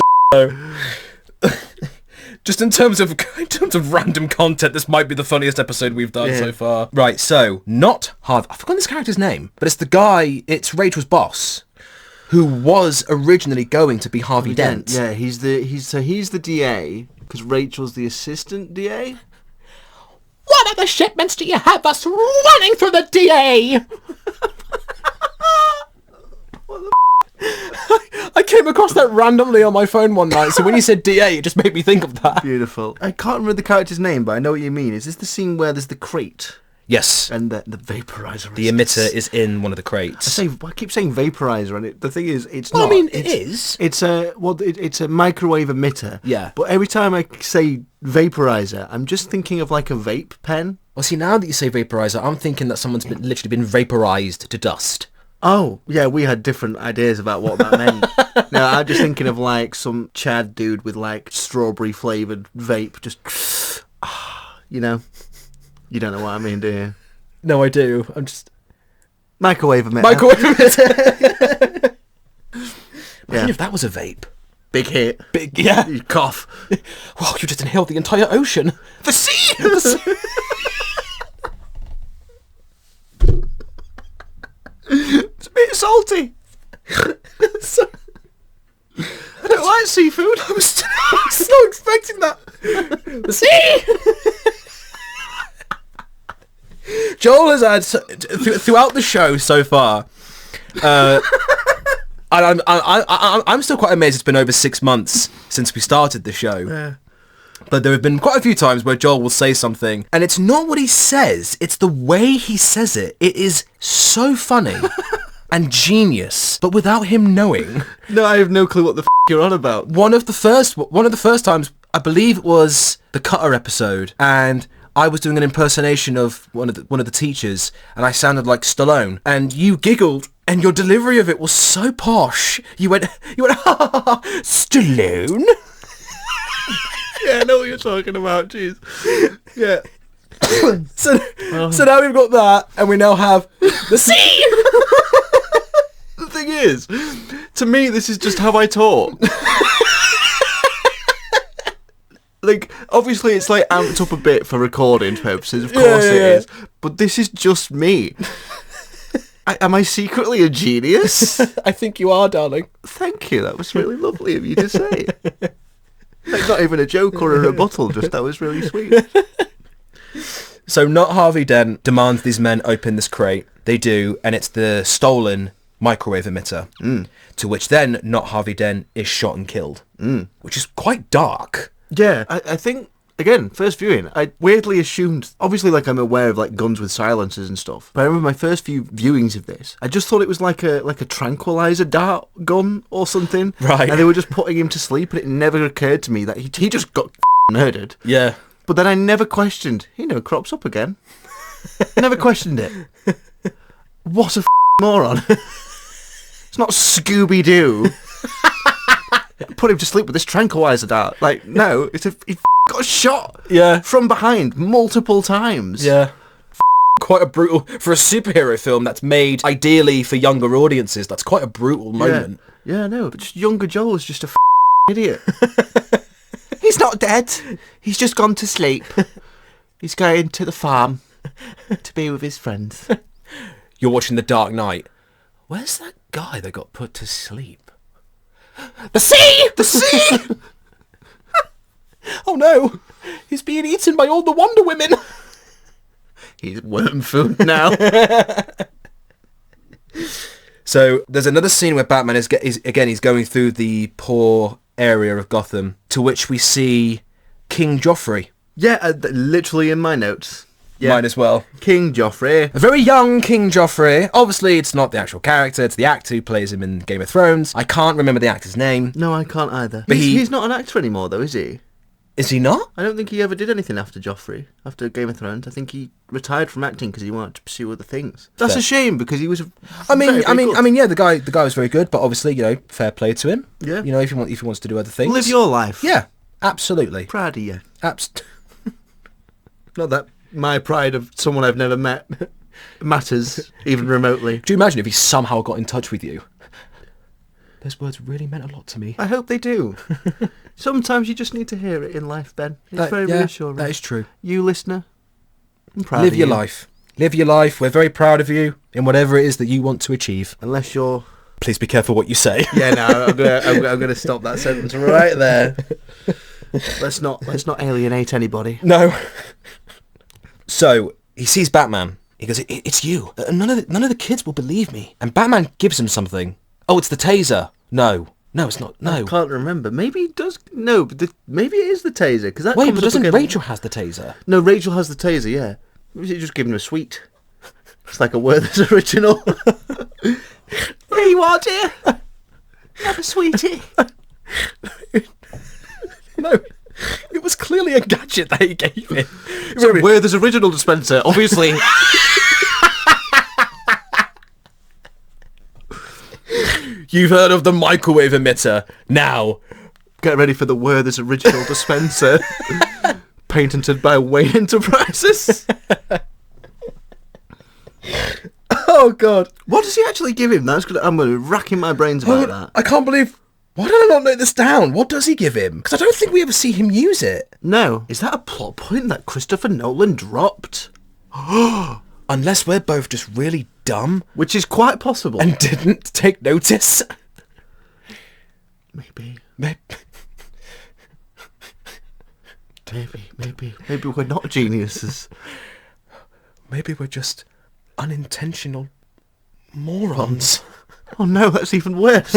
A: Just in terms of random content, this might be the funniest episode we've done so far. Right, so not Harvey. I've forgotten this character's name, but it's the guy. It's Rachel's boss, who was originally going to be Harvey Dent.
B: Yeah, he's the DA because Rachel's the assistant DA.
C: What other shipments do you have us running through the DA?
A: I came across that randomly on my phone one night, so when you said DA, it just made me think of that.
B: Beautiful. I can't remember the character's name, but I know what you mean. Is this the scene where there's the crate?
A: Yes.
B: And the vaporizer.
A: The emitter is in one of the crates.
B: I keep saying vaporizer, and the thing is, it's
A: Well,
B: not.
A: I mean, it is.
B: It's a microwave emitter.
A: Yeah.
B: But every time I say vaporizer, I'm just thinking of like a vape pen.
A: Well, see, now that you say vaporizer, I'm thinking that someone's literally been vaporized to dust.
B: Oh, yeah, we had different ideas about what that meant. No, I'm just thinking of like some Chad dude with like strawberry flavoured vape, just, you know. You don't know what I mean, do you?
A: No, I do. I'm just...
B: Microwave emitter.
A: Microwave emitter! Imagine if that was a vape.
B: Big hit.
A: Big, yeah.
B: You cough.
A: Wow, you just inhaled the entire ocean.
B: The sea!
A: The sea.
B: It's a bit salty. I don't like seafood.
A: I was not expecting that. The sea! Joel has had, throughout the show so far, and I'm still quite amazed it's been over 6 months since we started the show.
B: Yeah.
A: But there have been quite a few times where Joel will say something, and it's not what he says, it's the way he says it. It is so funny and genius, but without him knowing.
B: No, I have no clue what the you're on about.
A: One of the first times, I believe it was the Cutter episode, and I was doing an impersonation of one of the teachers, and I sounded like Stallone, and you giggled, and your delivery of it was so posh. You went, ha ha ha, Stallone?
B: Yeah, I know what you're talking about, jeez. Yeah.
A: So now we've got that, and we now have the sea!
B: The thing is, to me, this is just how I talk. Like, obviously it's like amped up a bit for recording purposes, of course it is. But this is just me. Am I secretly a genius?
A: I think you are, darling.
B: Thank you, that was really lovely of you to say. Like, not even a joke or a rebuttal, just that was really sweet.
A: So not Harvey Dent demands these men open this crate. They do, and it's the stolen microwave emitter. To which then not Harvey Dent is shot and killed. Which is quite dark.
B: Yeah, I think, again, first viewing, I weirdly assumed, obviously, like, I'm aware of, like, guns with silencers and stuff, but I remember my first few viewings of this, I just thought it was like a tranquilizer dart gun or something.
A: Right.
B: And they were just putting him to sleep, and it never occurred to me that he just got murdered.
A: Yeah.
B: But then I never questioned, he never crops up again. I never questioned it. What a moron. It's not Scooby-Doo. Put him to sleep with this tranquilizer dart. Like, no, he got shot.
A: Yeah.
B: From behind multiple times.
A: Yeah. Quite a brutal, for a superhero film that's made ideally for younger audiences, that's quite a brutal moment.
B: Yeah, no, but just younger Joel is just a idiot. He's not dead. He's just gone to sleep. He's going to the farm to be with his friends.
A: You're watching The Dark Knight. Where's that guy that got put to sleep? The sea! The sea! Oh no! He's being eaten by all the Wonder Women!
B: He's worm food now.
A: So there's another scene where Batman is he's going through the poor area of Gotham, to which we see King Joffrey.
B: Yeah, literally in my notes. Yeah.
A: Mine as well.
B: King Joffrey.
A: A very young King Joffrey. Obviously, it's not the actual character, it's the actor who plays him in Game of Thrones. I can't remember the actor's name.
B: No, I can't either.
A: But
B: he's not an actor anymore, though, is he?
A: Is he not?
B: I don't think he ever did anything after Joffrey, after Game of Thrones. I think he retired from acting because he wanted to pursue other things. That's
A: Fair.
B: a shame because he was.
A: I mean, yeah, the guy was very good, but obviously, fair play to him.
B: Yeah.
A: If he wants to do other things,
B: Live your life.
A: Yeah, absolutely.
B: Proud of you.
A: Not
B: that my pride of someone I've never met matters even remotely.
A: Do you imagine if he somehow got in touch with you? Those words really meant a lot to me.
B: I hope they do. Sometimes you just need to hear it in life, Ben. It's very reassuring.
A: That is true.
B: You listener, I'm proud
A: Live
B: of
A: your
B: you.
A: life. Live your life. We're very proud of you in whatever it is that you want to achieve.
B: Unless you're...
A: Please be careful what you say.
B: Yeah, no, I'm gonna stop that sentence right there. Let's not alienate anybody.
A: No. So he sees Batman. He goes, "It's you. None of the kids will believe me." And Batman gives him something. Oh, it's the taser. No, it's not. No.
B: I can't remember. Maybe he does. No, but maybe it is the taser. Because that
A: Wait,
B: comes
A: but
B: up
A: doesn't
B: again.
A: Rachel has the taser?
B: No, Rachel has the taser. Yeah. Maybe just give him a sweet. It's like a Werther's original. Here you are, dear. Have a sweetie.
A: No. It was clearly a gadget that he gave him.
B: So Werther's original dispenser, obviously.
A: You've heard of the microwave emitter. Now,
B: Get ready for the Werther's original dispenser. Patented by Wayne Enterprises. Oh God! What does he actually give him? I'm going to be racking my brains about that.
A: I can't believe. Why did I not note this down? What does he give him? Because I don't think we ever see him use it.
B: No, is that a plot point that Christopher Nolan dropped?
A: Unless we're both just really dumb
B: Which is quite possible.
A: and didn't take notice.
B: Maybe
A: Maybe.
B: Maybe we're not geniuses.
A: Maybe we're just unintentional morons.
B: Oh no, that's even worse.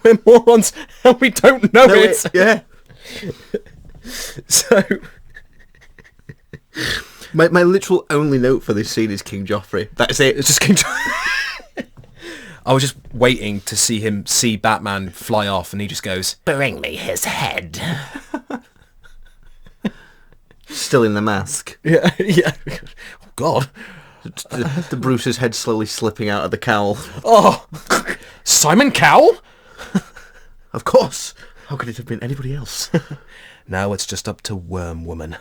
A: We're morons and we don't know it.
B: Yeah.
A: So,
B: My literal only note for this scene is King Joffrey. That's it.
A: it's just King I was just waiting to see him see Batman fly off, and he just goes, "Bring me his head."
B: Still in the mask.
A: Yeah. Oh God.
B: The Bruce's head slowly slipping out of the cowl.
A: Oh, Simon Cowell.
B: Of course. How could it have been anybody else?
A: Now it's just up to Worm Woman.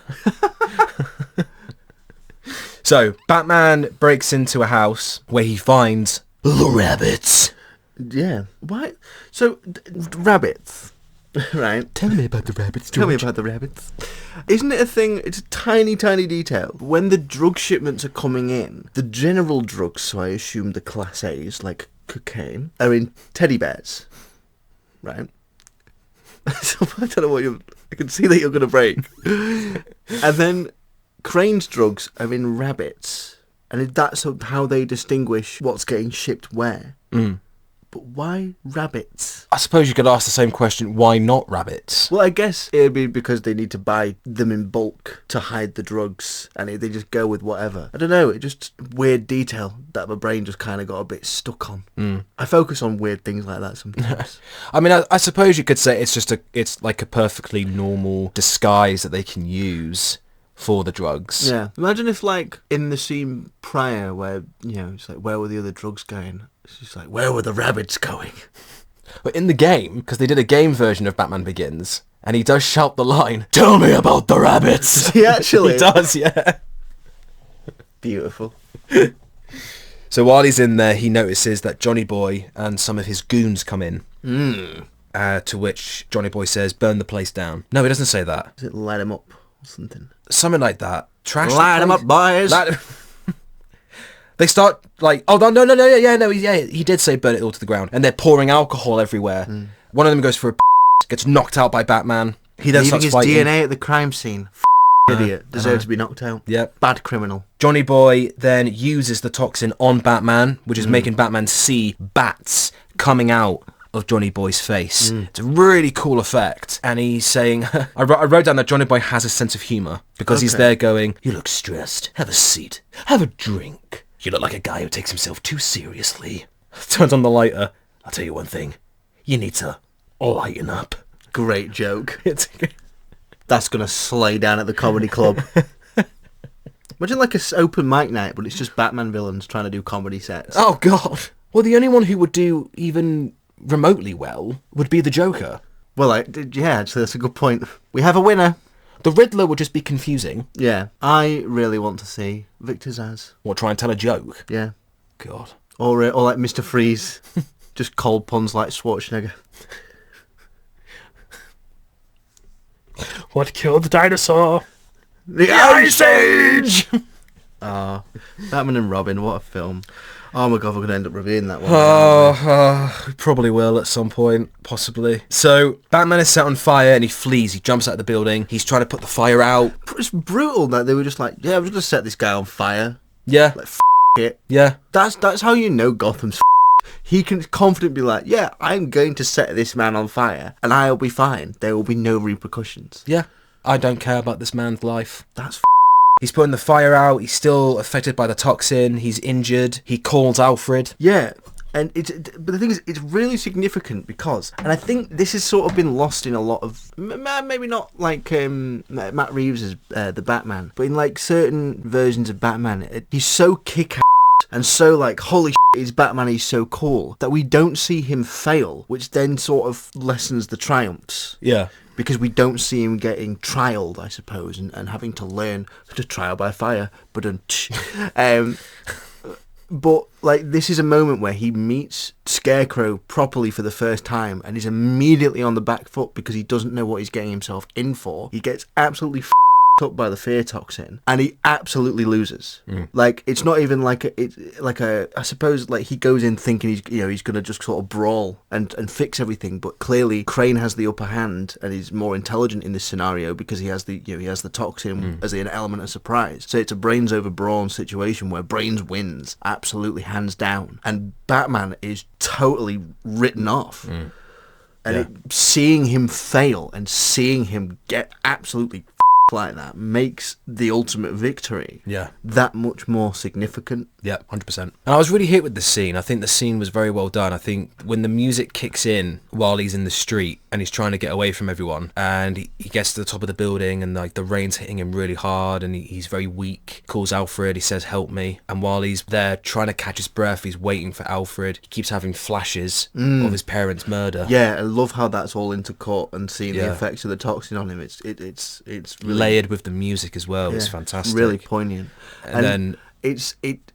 A: So Batman breaks into a house where he finds the rabbits.
B: Yeah. Why? So, rabbits. Right.
A: Tell me about the rabbits,
B: Tell me about the rabbits. Isn't it a thing? It's a tiny, tiny detail. When the drug shipments are coming in, the general drugs, so I assume the class A's, like cocaine, are in teddy bears. Right? So I don't know what you're... I can see that you're going to break. And then Crane's drugs are in rabbits. And that's how they distinguish what's getting shipped where.
A: Mm.
B: But why rabbits?
A: I suppose you could ask the same question, why not rabbits?
B: Well, I guess it'd be because they need to buy them in bulk to hide the drugs, and they just go with whatever. I don't know, it's just weird detail that my brain just kind of got a bit stuck on.
A: Mm.
B: I focus on weird things like that sometimes.
A: I mean, I suppose you could say it's like a perfectly normal disguise that they can use for the drugs.
B: Yeah. Imagine if, like, in the scene prior where, you know, it's like, where were the other drugs going? It's just like, where were the rabbits going?
A: But in the game, because they did a game version of Batman Begins, and he does shout the line, "Tell me about the rabbits."
B: He actually
A: He does, yeah.
B: Beautiful.
A: So while he's in there, he notices that Johnny Boy and some of his goons come in. To which Johnny Boy says, "Burn the place down." No, he doesn't say that.
B: Does it light him up or something?
A: Something like that. Trash the
B: Light him
A: place-
B: up, boys!
A: They start like, oh no, he did say burn it all to the ground, and they're pouring alcohol everywhere. One of them goes for a gets knocked out by Batman. He then
B: Leaving
A: starts
B: his
A: fighting.
B: DNA at the crime scene. Idiot. Deserves to be knocked out.
A: Yep.
B: Bad criminal.
A: Johnny Boy then uses the toxin on Batman, which is making Batman see bats coming out of Johnny Boy's face. It's a really cool effect. And he's saying, I wrote down that Johnny Boy has a sense of humour, because he's
B: Okay.
A: there going, "You look stressed. Have a seat. Have a drink. You look like a guy who takes himself too seriously." Turns on the lighter. "I'll tell you one thing. You need to lighten up."
B: Great joke.
A: It's
B: That's going to slay down at the comedy club. Imagine like a open mic night, but it's just Batman villains trying to do comedy sets.
A: Oh, God. Well, the only one who would do even remotely well would be the Joker.
B: Well, yeah, actually, that's a good point. We have a winner.
A: The Riddler would just be confusing.
B: Yeah. I really want to see Victor Zsasz.
A: Or try and tell a joke.
B: Yeah.
A: God.
B: Or like Mr. Freeze. Just cold puns like Schwarzenegger.
D: What killed the dinosaur?
B: The Ice Age! Batman and Robin, what a film. Oh my god, we're going to end up reviewing that one.
A: We probably will at some point, possibly. So, Batman is set on fire and he flees. He jumps out of the building. He's trying to put the fire out.
B: It's brutal that they were just like, yeah, we're just going to set this guy on fire.
A: Yeah.
B: Like, it.
A: Yeah.
B: That's how you know Gotham's He can confidently be like, yeah, I'm going to set this man on fire and I'll be fine. There will be no repercussions.
A: Yeah. I don't care about this man's life.
B: That's
A: He's putting the fire out. He's still affected by the toxin. He's injured. He calls Alfred.
B: Yeah. And but the thing is, it's really significant because, and I think this has sort of been lost in a lot of, maybe not like Matt Reeves' the Batman, but in like certain versions of Batman, he's so kick-ass and so like, holy shit, he's Batman, he's so cool, that we don't see him fail, which then sort of lessens the triumphs.
A: Yeah.
B: Because we don't see him getting trialed, I suppose, and having to learn to trial by fire. But like, this is a moment where he meets Scarecrow properly for the first time and is immediately on the back foot because he doesn't know what he's getting himself in for. He gets absolutely up by the fear toxin and he absolutely loses. Like, it's not even like I suppose, like, he goes in thinking he's gonna just sort of brawl and fix everything, but clearly Crane has the upper hand and is more intelligent in this scenario because he has the toxin as an element of surprise. So it's a brains over brawn situation where brains wins absolutely hands down, and Batman is totally written off. And seeing him fail and seeing him get absolutely like that makes the ultimate victory that much more significant.
A: Yeah, 100%. And I was really hit with the scene. I think the scene was very well done. I think when the music kicks in while he's in the street and he's trying to get away from everyone, and he gets to the top of the building and like the rain's hitting him really hard and he's very weak, calls Alfred, he says, help me. And while he's there trying to catch his breath, he's waiting for Alfred. He keeps having flashes of his parents' murder.
B: Yeah, I love how that's all intercut and seeing the effects of the toxin on him. It's really
A: layered with the music as well. It's fantastic.
B: Really poignant.
A: And then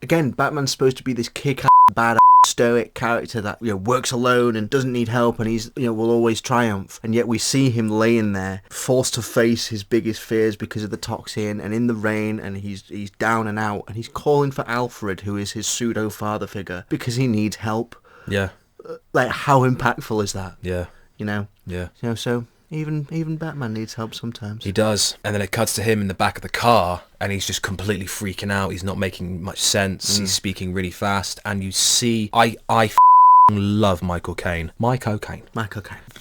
B: again, Batman's supposed to be this kick-ass, badass, stoic character that works alone and doesn't need help, and he's will always triumph. And yet we see him laying there, forced to face his biggest fears because of the toxin, and in the rain, and he's down and out, and he's calling for Alfred, who is his pseudo father figure, because he needs help.
A: Yeah.
B: Like, how impactful is that?
A: Yeah. Yeah.
B: So even Batman needs help sometimes.
A: He does. And then it cuts to him in the back of the car and he's just completely freaking out. He's not making much sense. He's speaking really fast. And you see, I love Michael Caine. Michael Caine.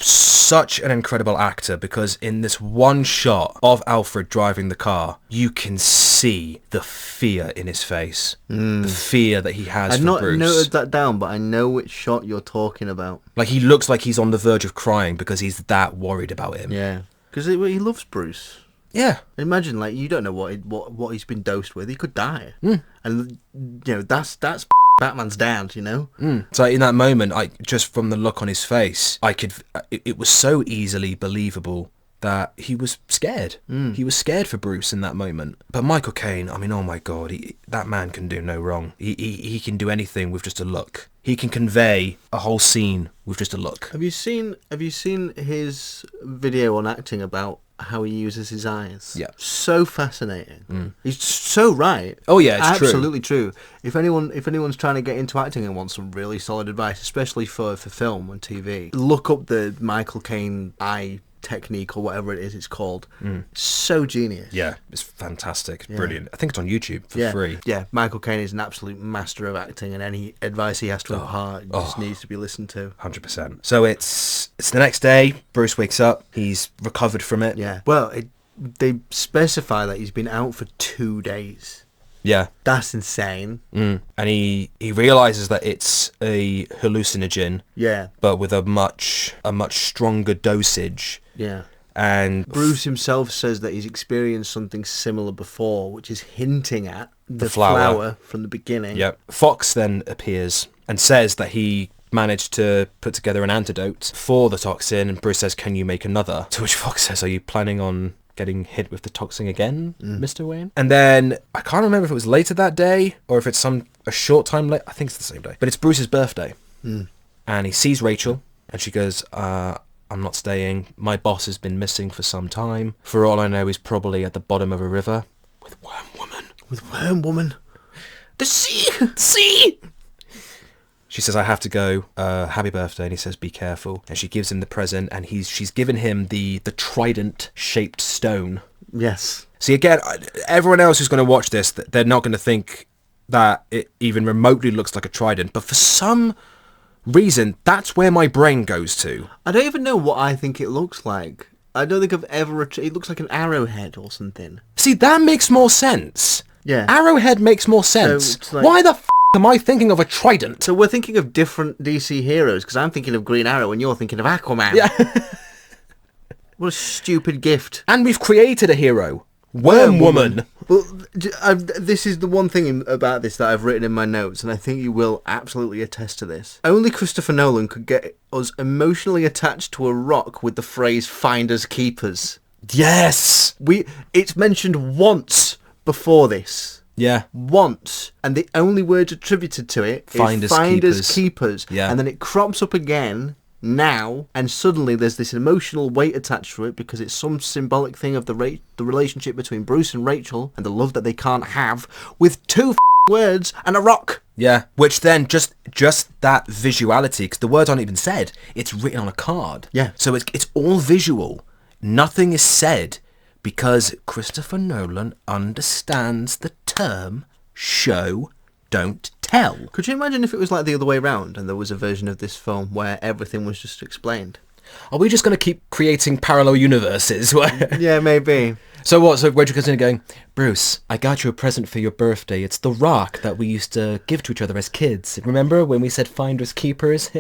A: Such an incredible actor, because in this one shot of Alfred driving the car, you can see the fear in his face. The fear that he has for Bruce.
B: I've not noted that down, but I know which shot you're talking about.
A: Like, he looks like he's on the verge of crying because he's that worried about him.
B: Yeah. Because he loves Bruce.
A: Yeah.
B: Imagine, like, you don't know what he's been dosed with. He could die. And, that's Batman's dad,
A: So in that moment, just from the look on his face, it was so easily believable that he was scared. He was scared for Bruce in that moment. But Michael Caine, I mean, oh my God, that man can do no wrong. He can do anything with just a look. He can convey a whole scene with just a look.
B: Have you seen his video on acting about how he uses his eyes?
A: Yeah.
B: So fascinating. He's so right.
A: Oh yeah, it's
B: absolutely true. If anyone's trying to get into acting and wants some really solid advice, especially for film and TV, look up the Michael Caine eye technique or whatever it is it's called. So genius.
A: Yeah, it's fantastic. It's brilliant. I think it's on YouTube for free.
B: Yeah, Michael Caine is an absolute master of acting, and any advice he has to impart just needs to be listened to.
A: 100%. So it's the next day. Bruce wakes up. He's recovered from it.
B: Yeah. Well, they specify that he's been out for 2 days.
A: Yeah.
B: That's insane.
A: And he realizes that it's a hallucinogen.
B: Yeah.
A: But with a much stronger dosage.
B: Yeah.
A: And
B: Bruce himself says that he's experienced something similar before, which is hinting at the
A: flower
B: from the beginning.
A: Yep. Fox then appears and says that he managed to put together an antidote for the toxin, and Bruce says, can you make another? To which Fox says, are you planning on getting hit with the toxin again, Mr. Wayne? And then I can't remember if it was later that day or if it's a short time later. I think it's the same day, but it's Bruce's birthday. And he sees Rachel and she goes, I'm not staying. My boss has been missing for some time. For all I know, he's probably at the bottom of a river with Worm Woman.
B: With Worm Woman.
A: The sea! She says, I have to go. Happy birthday. And he says, be careful. And she gives him the present, and she's given him the trident-shaped stone.
B: Yes.
A: See, again, everyone else who's going to watch this, they're not going to think that it even remotely looks like a trident. But for some reason, that's where my brain goes to.
B: I don't even know what I think it looks like. I don't think I've ever... It looks like an arrowhead or something.
A: See, that makes more sense.
B: Yeah.
A: Arrowhead makes more sense.
B: So like,
A: why the am I thinking of a trident?
B: So we're thinking of different DC heroes, because I'm thinking of Green Arrow and you're thinking of Aquaman.
A: Yeah.
B: What a stupid gift.
A: And we've created a hero. Worm Woman.
B: Well, this is the one thing about this that I've written in my notes, and I think you will absolutely attest to this. Only Christopher Nolan could get us emotionally attached to a rock with the phrase "finders keepers."
A: Yes.
B: It's mentioned once before this.
A: Yeah.
B: Once. And the only words attributed to it is finders keepers.
A: Yeah.
B: And then it crops up again now, and suddenly there's this emotional weight attached to it because it's some symbolic thing of the relationship between Bruce and Rachel and the love that they can't have with two words and a rock.
A: Yeah, which then just that visuality, because the words aren't even said, it's written on a card.
B: Yeah.
A: So it's all visual. Nothing is said because Christopher Nolan understands the term show, don't tell.
B: Could you imagine if it was like the other way around and there was a version of this film where everything was just explained?
A: Are we just going to keep creating parallel universes?
B: Yeah, maybe.
A: So what? So Rachel comes in going, Bruce, I got you a present for your birthday. It's the rock that we used to give to each other as kids. Remember when we said finders keepers?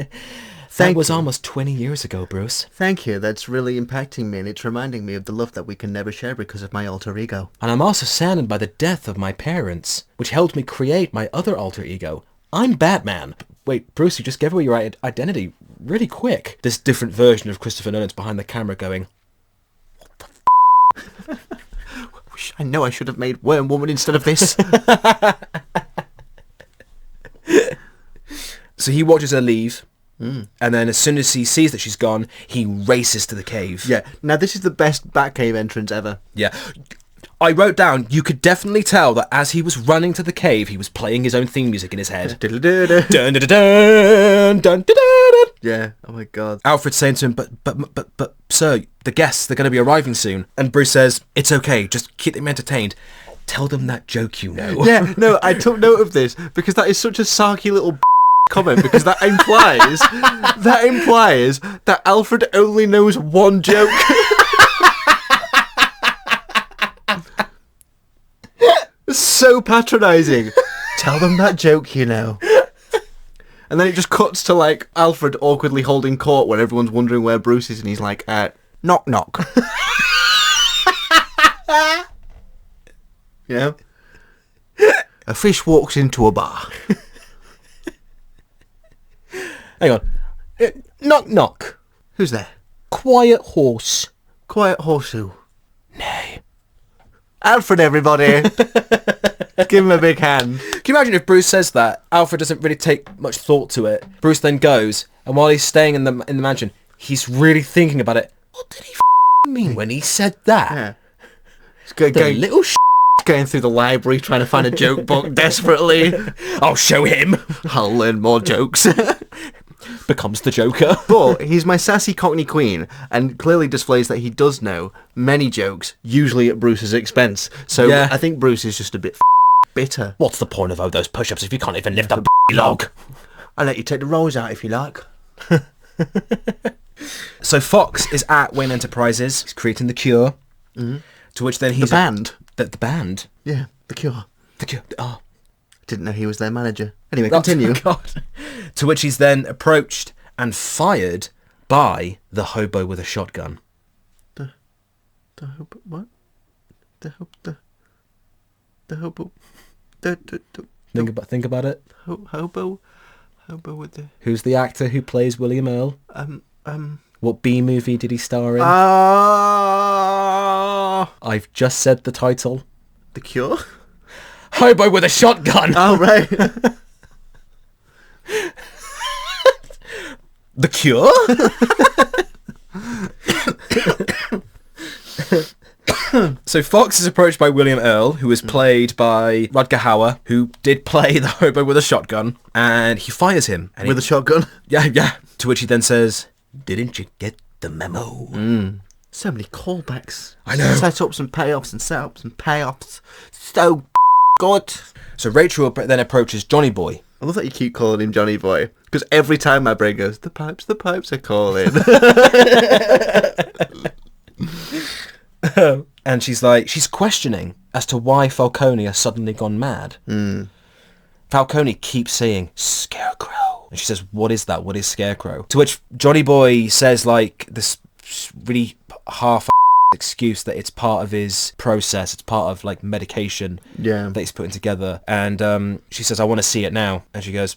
A: That was almost 20 years ago, Bruce.
B: Thank you. That's really impacting me, and it's reminding me of the love that we can never share because of my alter ego.
A: And I'm also saddened by the death of my parents, which helped me create my other alter ego. I'm Batman. Wait, Bruce, you just gave away your identity really quick. This different version of Christopher Nolan's behind the camera going, what the
B: I know I should have made Worm Woman instead of this.
A: So he watches her leave. And then as soon as he sees that she's gone, he races to the cave.
B: Yeah. Now, this is the best Batcave entrance ever.
A: Yeah. I wrote down, you could definitely tell that as he was running to the cave, he was playing his own theme music in his head. Dun, dun, dun, dun, dun, dun.
B: Yeah. Oh, my God.
A: Alfred's saying to him, but, sir, the guests, they're going to be arriving soon. And Bruce says, it's okay, just keep them entertained. Tell them that joke you know.
B: Yeah, no, I took note of this because that is such a sarky little comment, because that implies that Alfred only knows one joke. So patronising. Tell them that joke you know. And then it just cuts to like Alfred awkwardly holding court when everyone's wondering where Bruce is, and he's like, knock knock. Yeah. A fish walks into a bar.
A: Hang on. Knock knock.
B: Who's there?
A: Quiet horse.
B: Quiet horse who?
A: Nay.
B: Alfred, everybody. Give him a big hand.
A: Can you imagine if Bruce says that? Alfred doesn't really take much thought to it. Bruce then goes, and while he's staying in the mansion, he's really thinking about it. What did he mean when he said that?
B: Yeah. He's going
A: little
B: going through the library trying to find a joke book desperately.
A: I'll show him.
B: I'll learn more jokes.
A: Becomes the Joker.
B: But he's my sassy Cockney Queen, and clearly displays that he does know many jokes, usually at Bruce's expense. So yeah. I think Bruce is just a bit bitter.
A: What's the point of all those push-ups if you can't even lift a log?
B: I'll let you take the rolls out if you like.
A: So Fox is at Wayne Enterprises. He's creating the Cure. Mm-hmm. To which then he's...
B: The band?
A: The band?
B: Yeah, the Cure.
A: The Cure. Oh.
B: Didn't know he was their manager. Anyway, continue.
A: Oh, God. To which he's then approached and fired by the hobo with a shotgun.
B: The hobo... What? The hobo...
A: Think about it.
B: Hobo with the...
A: Who's the actor who plays William Earl? What B movie did he star in? I've just said the title.
B: The Cure?
A: Hobo with a shotgun.
B: Oh, right.
A: The Cure? So Fox is approached by William Earl, who was played by Rutger Hauer, who did play the hobo with a shotgun, and he fires him. And
B: With a shotgun.
A: Yeah. To which he then says, "Didn't you get the memo?"
B: So many callbacks.
A: I know.
B: Setups and payoffs and setups and payoffs. So good.
A: So Rachel then approaches Johnny Boy.
B: I love that you keep calling him Johnny Boy. Because every time my brain goes, the pipes are calling.
A: And she's questioning as to why Falcone has suddenly gone mad. Falcone keeps saying, "Scarecrow." And she says, "What is that? What is Scarecrow?" To which Johnny Boy says, like, this really half excuse that it's part of his process. It's part of, like, medication that he's putting together. And she says, "I want to see it now." And she goes,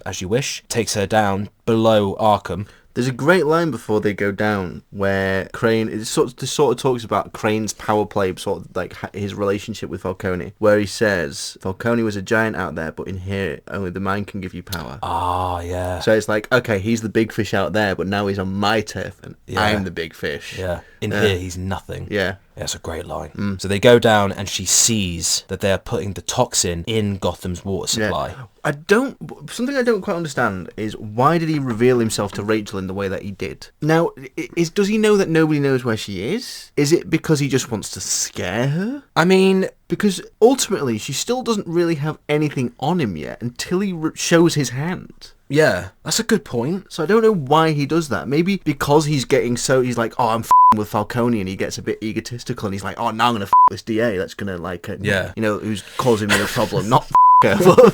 A: "As you wish." Takes her down below Arkham.
B: There's a great line before they go down where Crane, it sort of talks about Crane's power play, sort of like his relationship with Falcone, where he says, Falcone was a giant out there, but in here, only the mind can give you power.
A: Ah, yeah.
B: So it's like, okay, he's the big fish out there, but now he's on my turf, and I'm the big fish.
A: Yeah. In here, he's nothing.
B: Yeah.
A: Yeah, it's a great line. So they go down and she sees that they're putting the toxin in Gotham's water supply.
B: Yeah. Something I don't quite understand is why did he reveal himself to Rachel in the way that he did? Now, does he know that nobody knows where she is? Is it because he just wants to scare her?
A: I mean,
B: Because ultimately, she still doesn't really have anything on him yet until he shows his hand.
A: yeah, that's a good point.
B: So I don't know why he does that. Maybe because he's like, oh, I'm with Falcone, and he gets a bit egotistical, and he's like, oh, now I'm gonna this DA that's gonna like, who's causing me a problem, not her, but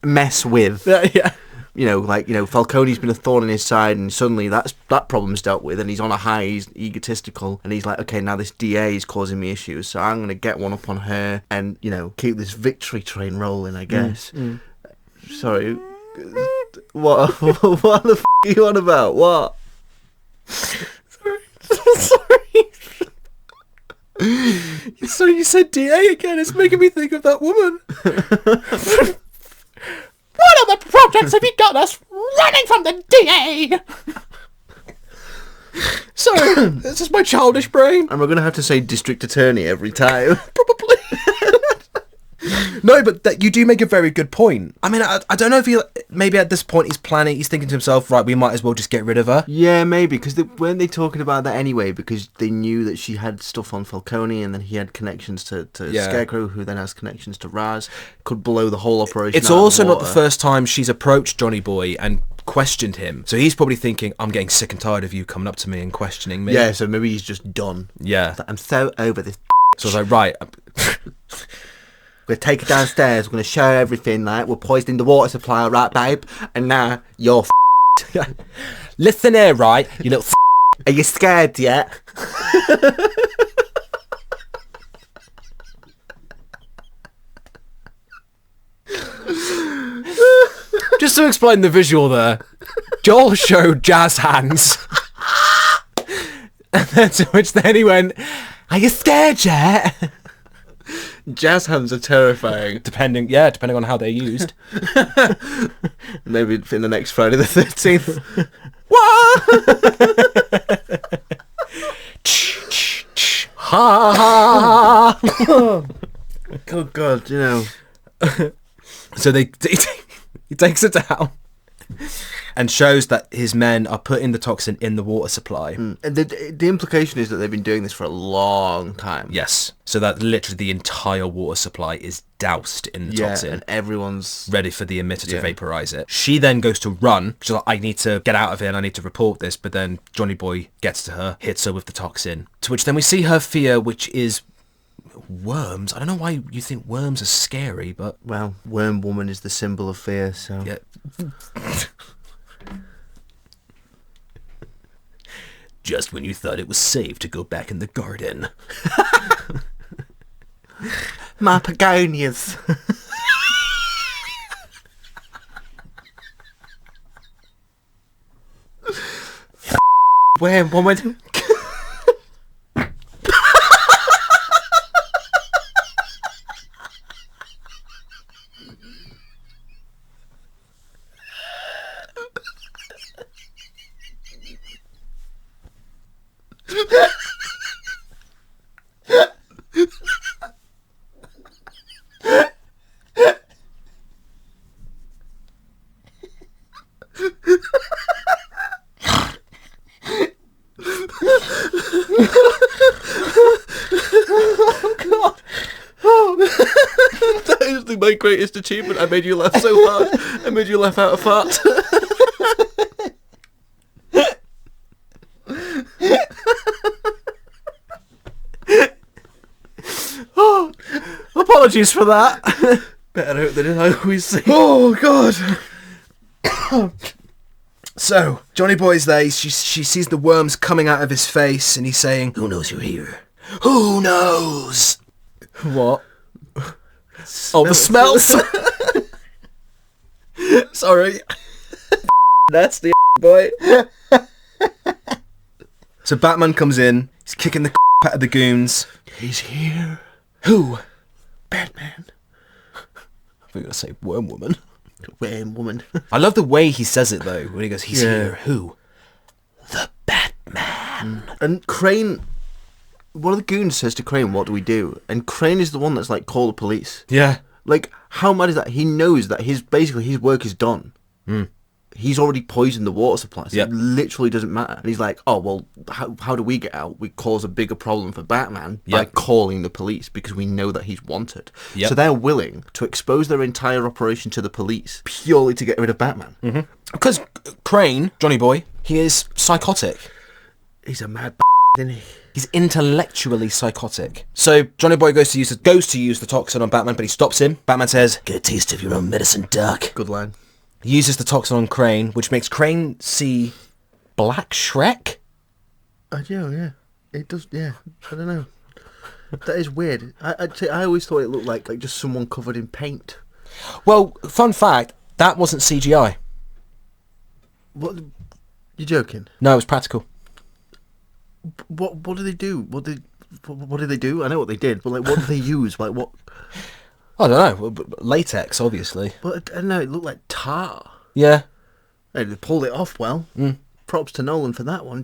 B: mess with.
A: Yeah.
B: Falcone's been a thorn in his side, and suddenly that problem's dealt with, and he's on a high, he's egotistical, and he's like, okay, now this DA is causing me issues, so I'm gonna get one up on her, and keep this victory train rolling, I guess. Sorry, what the f*** are you on about? What?
C: Sorry.
A: So you said DA again. It's making me think of that woman.
C: What other projects have you got us running from the DA?
A: Sorry, this is my childish brain.
B: And we're gonna have to say district attorney every time.
A: Probably. No, but you do make a very good point. I mean, I don't know if maybe at this point he's thinking to himself, right, we might as well just get rid of her.
B: Yeah, maybe, because weren't they talking about that anyway? Because they knew that she had stuff on Falcone, and then he had connections to Scarecrow, who then has connections to Raz. Could blow the whole operation
A: It's
B: out of
A: also
B: the
A: not the
B: water.
A: first time she's approached Johnny Boy and questioned him. So he's probably thinking, I'm getting sick and tired of you coming up to me and questioning me.
B: Yeah, so maybe he's just done.
A: Yeah.
B: I'm so over this.
A: So I was like, right.
B: We're going to take her downstairs, we're going to show her everything, like, we're poisoning the water supply, right, babe? And now, you're
A: Listen here, right, you little
B: Are you scared yet?
A: Just to explain the visual there, Joel showed jazz hands. And then to which then he went, "Are you scared yet?"
B: Jazz hands are terrifying.
A: Depending on how they're used.
B: Maybe in the next Friday the 13th.
A: What? Ha ha.
B: Oh God,
A: So he takes it down and shows that his men are putting the toxin in the water supply.
B: And the implication is that they've been doing this for a long time.
A: Yes. So that literally the entire water supply is doused in the toxin.
B: And everyone's
A: ready for the emitter to vaporize it. She then goes to run. She's like, I need to get out of here and I need to report this. But then Johnny Boy gets to her, hits her with the toxin. To which then we see her fear, which is worms. I don't know why you think worms are scary, but...
B: Well, Worm Woman is the symbol of fear, so...
A: Yeah. Just when you thought it was safe to go back in the garden.
B: My begonias. Worm Woman. my greatest achievement. I made you laugh so hard. I made you laugh out of fart. Oh, apologies for that.
A: Better hope than I always say.
B: Oh, God.
A: So, Johnny Boy's there. She sees the worms coming out of his face, and he's saying, "Who knows you're here? Who knows?"
B: What?
A: Oh, the smells. Sorry.
B: That's the boy.
A: So Batman comes in. He's kicking the out of the goons.
B: He's here.
A: Who?
B: Batman.
A: I thought you were going to say Worm Woman.
B: Worm Woman.
A: I love the way he says it, though, when he goes, "He's
B: Yeah.
A: here." Who? The Batman.
B: And Crane... One of the goons says to Crane, "What do we do?" And Crane is the one that's like, "Call the police."
A: Yeah.
B: Like, how mad is that? He knows that his work is done. He's already poisoned the water supply, so
A: Yep.
B: it literally doesn't matter. And he's like, "Oh, well, how do we get out? We cause a bigger problem for Batman by
A: Yep.
B: calling the police because we know that he's wanted."
A: Yep.
B: So they're willing to expose their entire operation to the police purely to get rid of Batman.
A: Because Crane, Johnny Boy, he is psychotic.
B: He's a mad isn't he?
A: He's intellectually psychotic. So Johnny Boy goes to use the toxin on Batman, but he stops him. Batman says, "Get a taste of your own medicine, Doc."
B: Good line.
A: He uses the toxin on Crane, which makes Crane see Black Shrek.
B: I do, yeah. It does, yeah. I don't know. That is weird. I'd say I always thought it looked like just someone covered in paint.
A: Well, fun fact, that wasn't CGI.
B: What? You're joking?
A: No, it was practical.
B: What did they do? What did they do? I know what they did, but like, what did they use? Like what?
A: I don't know. Latex, obviously.
B: But I don't know. It looked like tar.
A: Yeah.
B: Hey, they pulled it off well. Props to Nolan for that one.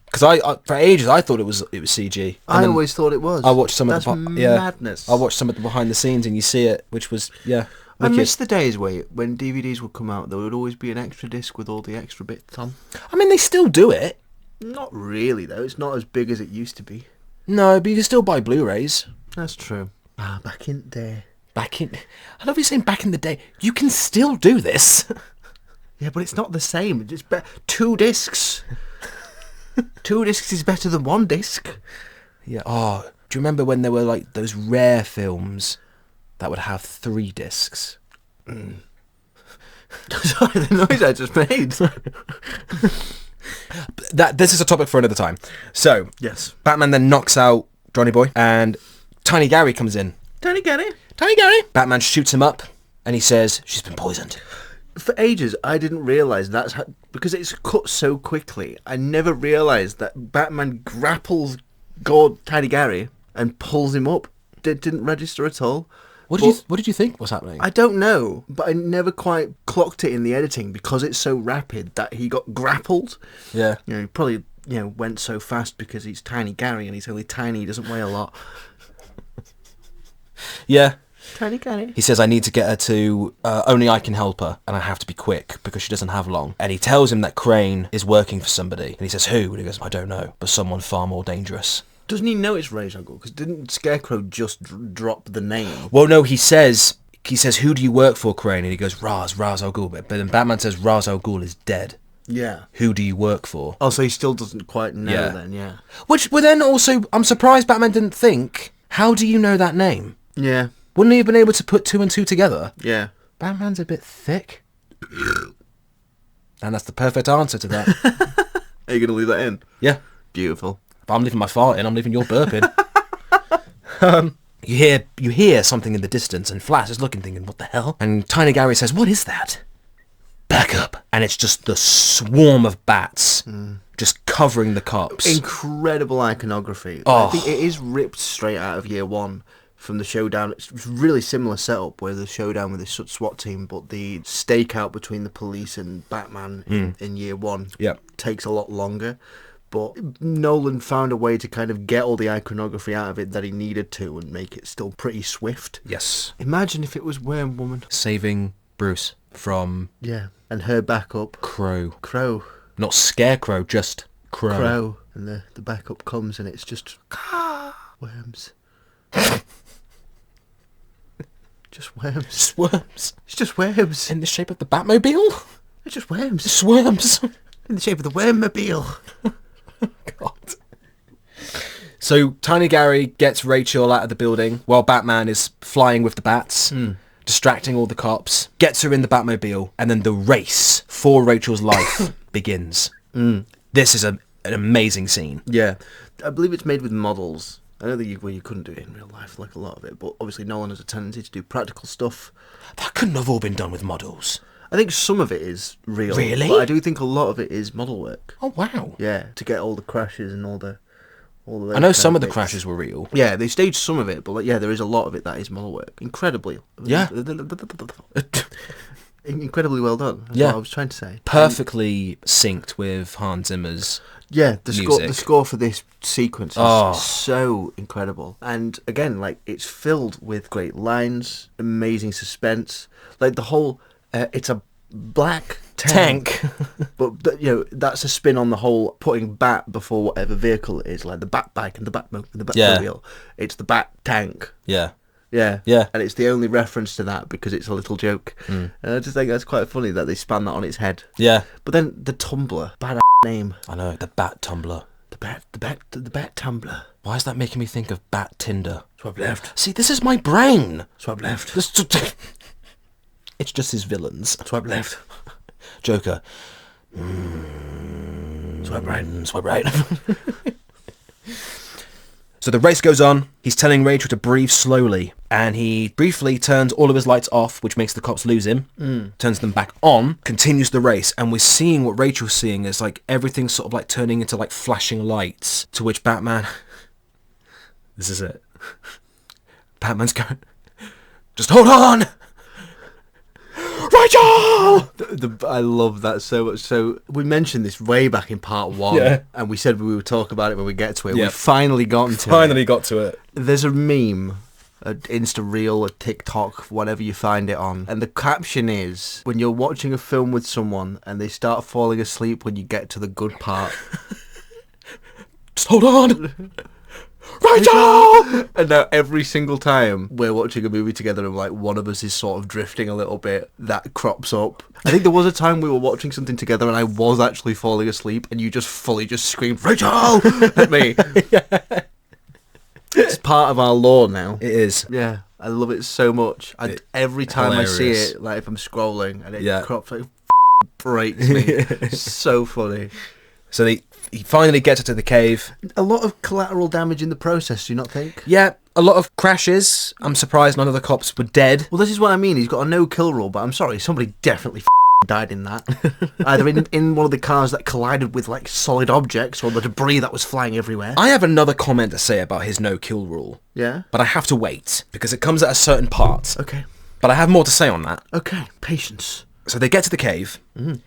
A: Because I for ages I thought it was CG. And
B: I
A: then
B: always thought it was.
A: I watched some
B: That's
A: of the
B: madness.
A: I watched some of the behind the scenes, and you see it, which was
B: I
A: wicked.
B: miss the days when DVDs would come out. There would always be an extra disc with all the extra bits on.
A: I mean, they still do it.
B: Not really though. It's not as big as it used to be.
A: No, but you can still buy Blu-rays.
B: That's true. Back in the day.
A: I love you saying back in the day. You can still do this.
B: Yeah, but it's not the same. It's 2 discs. 2 discs is better than 1 disc.
A: Yeah. Oh, do you remember when there were like those rare films that would have 3 discs?
B: Sorry, the noise I just made.
A: This is a topic for another time. So,
B: Yes.
A: Batman then knocks out Johnny Boy, and Tiny Gary comes in.
B: Tiny Gary.
A: Tiny Gary. Batman shoots him up, and he says, "She's been poisoned."
B: For ages, I didn't realise that's how, because it's cut so quickly. I never realised that Batman grapples Tiny Gary and pulls him up. Didn't register at all.
A: What did you think was happening?
B: I don't know, but I never quite clocked it in the editing because it's so rapid that he got grappled.
A: Yeah.
B: You know, he probably went so fast because he's Tiny Gary and he's only tiny. He doesn't weigh a lot.
A: Yeah.
B: Tiny Gary.
A: He says, "I need to get her to, only I can help her, and I have to be quick, because she doesn't have long." And he tells him that Crane is working for somebody. And he says, "Who?" And he goes, "I don't know, but someone far more dangerous."
B: Doesn't he know it's Ra's al Ghul? Because didn't Scarecrow just drop the name?
A: Well, no, he says, "Who do you work for, Crane?" And he goes, Ra's al Ghul. But then Batman says, Ra's al Ghul is dead.
B: Yeah.
A: Who do you work for?
B: Oh, so he still doesn't quite know
A: Yeah.
B: then, yeah.
A: Which, but then also, I'm surprised Batman didn't think, how do you know that name?
B: Yeah.
A: Wouldn't he have been able to put 2 and 2 together?
B: Yeah.
A: Batman's a bit thick. And that's the perfect answer to that.
B: Are you going to leave that in?
A: Yeah.
B: Beautiful.
A: If I'm leaving my fart in, I'm leaving your burping. You hear something in the distance, and Flash is looking, thinking, "What the hell?" And Tiny Gary says, "What is that?" "Back up." And it's just the swarm of bats just covering the cops.
B: Incredible iconography.
A: Oh.
B: I think it is ripped straight out of Year One from the showdown. It's really similar setup where the showdown with the SWAT team, but the stakeout between the police and Batman in Year One takes a lot longer. But Nolan found a way to kind of get all the iconography out of it that he needed to and make it still pretty swift.
A: Yes.
B: Imagine if it was Worm Woman.
A: Saving Bruce from
B: Yeah. And her backup.
A: Crow.
B: Not
A: Scarecrow, just Crow.
B: Crow. And the backup comes and it's just worms. Just worms.
A: Just worms.
B: It's just worms.
A: In the shape of the Batmobile?
B: It's just worms.
A: Just worms.
B: In the shape of the wormmobile.
A: God. So Tiny Gary gets Rachel out of the building while Batman is flying with the bats, distracting all the cops, gets her in the Batmobile, and then the race for Rachel's life begins. This is an amazing scene.
B: Yeah. I believe it's made with models. I don't think you couldn't do it in real life like a lot of it, but obviously Nolan has a tendency to do practical stuff.
A: That couldn't have all been done with models.
B: I think some of it is real.
A: Really?
B: But I do think a lot of it is model work.
A: Oh, wow.
B: Yeah, to get all the crashes and all the
A: I know some of the crashes were real.
B: Yeah, they staged some of it, but like, yeah, there is a lot of it that is model work. Incredibly.
A: Yeah.
B: Incredibly well done. That's
A: Yeah.
B: what I was trying to say.
A: Perfectly synced with Hans Zimmer's.
B: Yeah, the
A: music.
B: score for this sequence is
A: Oh.
B: so incredible. And again, like, it's filled with great lines, amazing suspense. Like the whole, it's a black tank. But, that's a spin on the whole putting bat before whatever vehicle it is, like the bat bike and the Batmobile.
A: Yeah.
B: It's the bat tank.
A: Yeah.
B: Yeah.
A: Yeah.
B: And it's the only reference to that because it's a little joke. And I just think that's quite funny that they span that on its head.
A: Yeah.
B: But then the Tumbler, bad name.
A: I know, the Bat Tumbler.
B: The bat Tumbler.
A: Why is that making me think of Bat Tinder?
B: Swipe left.
A: See, this is my brain.
B: Swipe left.
A: It's just his villains.
B: Swipe left.
A: Joker.
B: Swipe right.
A: Swipe right. So the race goes on. He's telling Rachel to breathe slowly, and he briefly turns all of his lights off, which makes the cops lose him. Turns them back on, continues the race, and we're seeing what Rachel's seeing is like everything's sort of like turning into like flashing lights, to which Batman... This is it. Batman's going, just hold on! Rachel!
B: I love that so much. So we mentioned this way back in part 1,
A: Yeah.
B: and we said we would talk about it when we get to it.
A: Yeah.
B: We've finally gotten to it.
A: Finally got to it.
B: There's a meme, an Insta Reel, a TikTok, whatever you find it on, and the caption is, when you're watching a film with someone and they start falling asleep when you get to the good part.
A: Just hold on! Rachel!
B: And now every single time we're watching a movie together and like one of us is sort of drifting a little bit, that crops up. I think there was a time we were watching something together and I was actually falling asleep and you just fully just screamed, Rachel! at me.
A: Yeah.
B: It's part of our lore now.
A: It is.
B: Yeah, I love it so much. Every time I see
A: hilarious.
B: it, like if I'm scrolling and it
A: Yeah.
B: crops, like breaks me. It's so funny.
A: So he finally gets her to the cave.
B: A lot of collateral damage in the process, do you not think?
A: Yeah, a lot of crashes. I'm surprised none of the cops were dead.
B: Well, this is what I mean. He's got a no-kill rule, but I'm sorry, somebody definitely died in that. Either in one of the cars that collided with like solid objects or the debris that was flying everywhere.
A: I have another comment to say about his no-kill rule,
B: Yeah?
A: but I have to wait because it comes at a certain part.
B: Okay.
A: But I have more to say on that.
B: Okay. Patience.
A: So they get to the cave.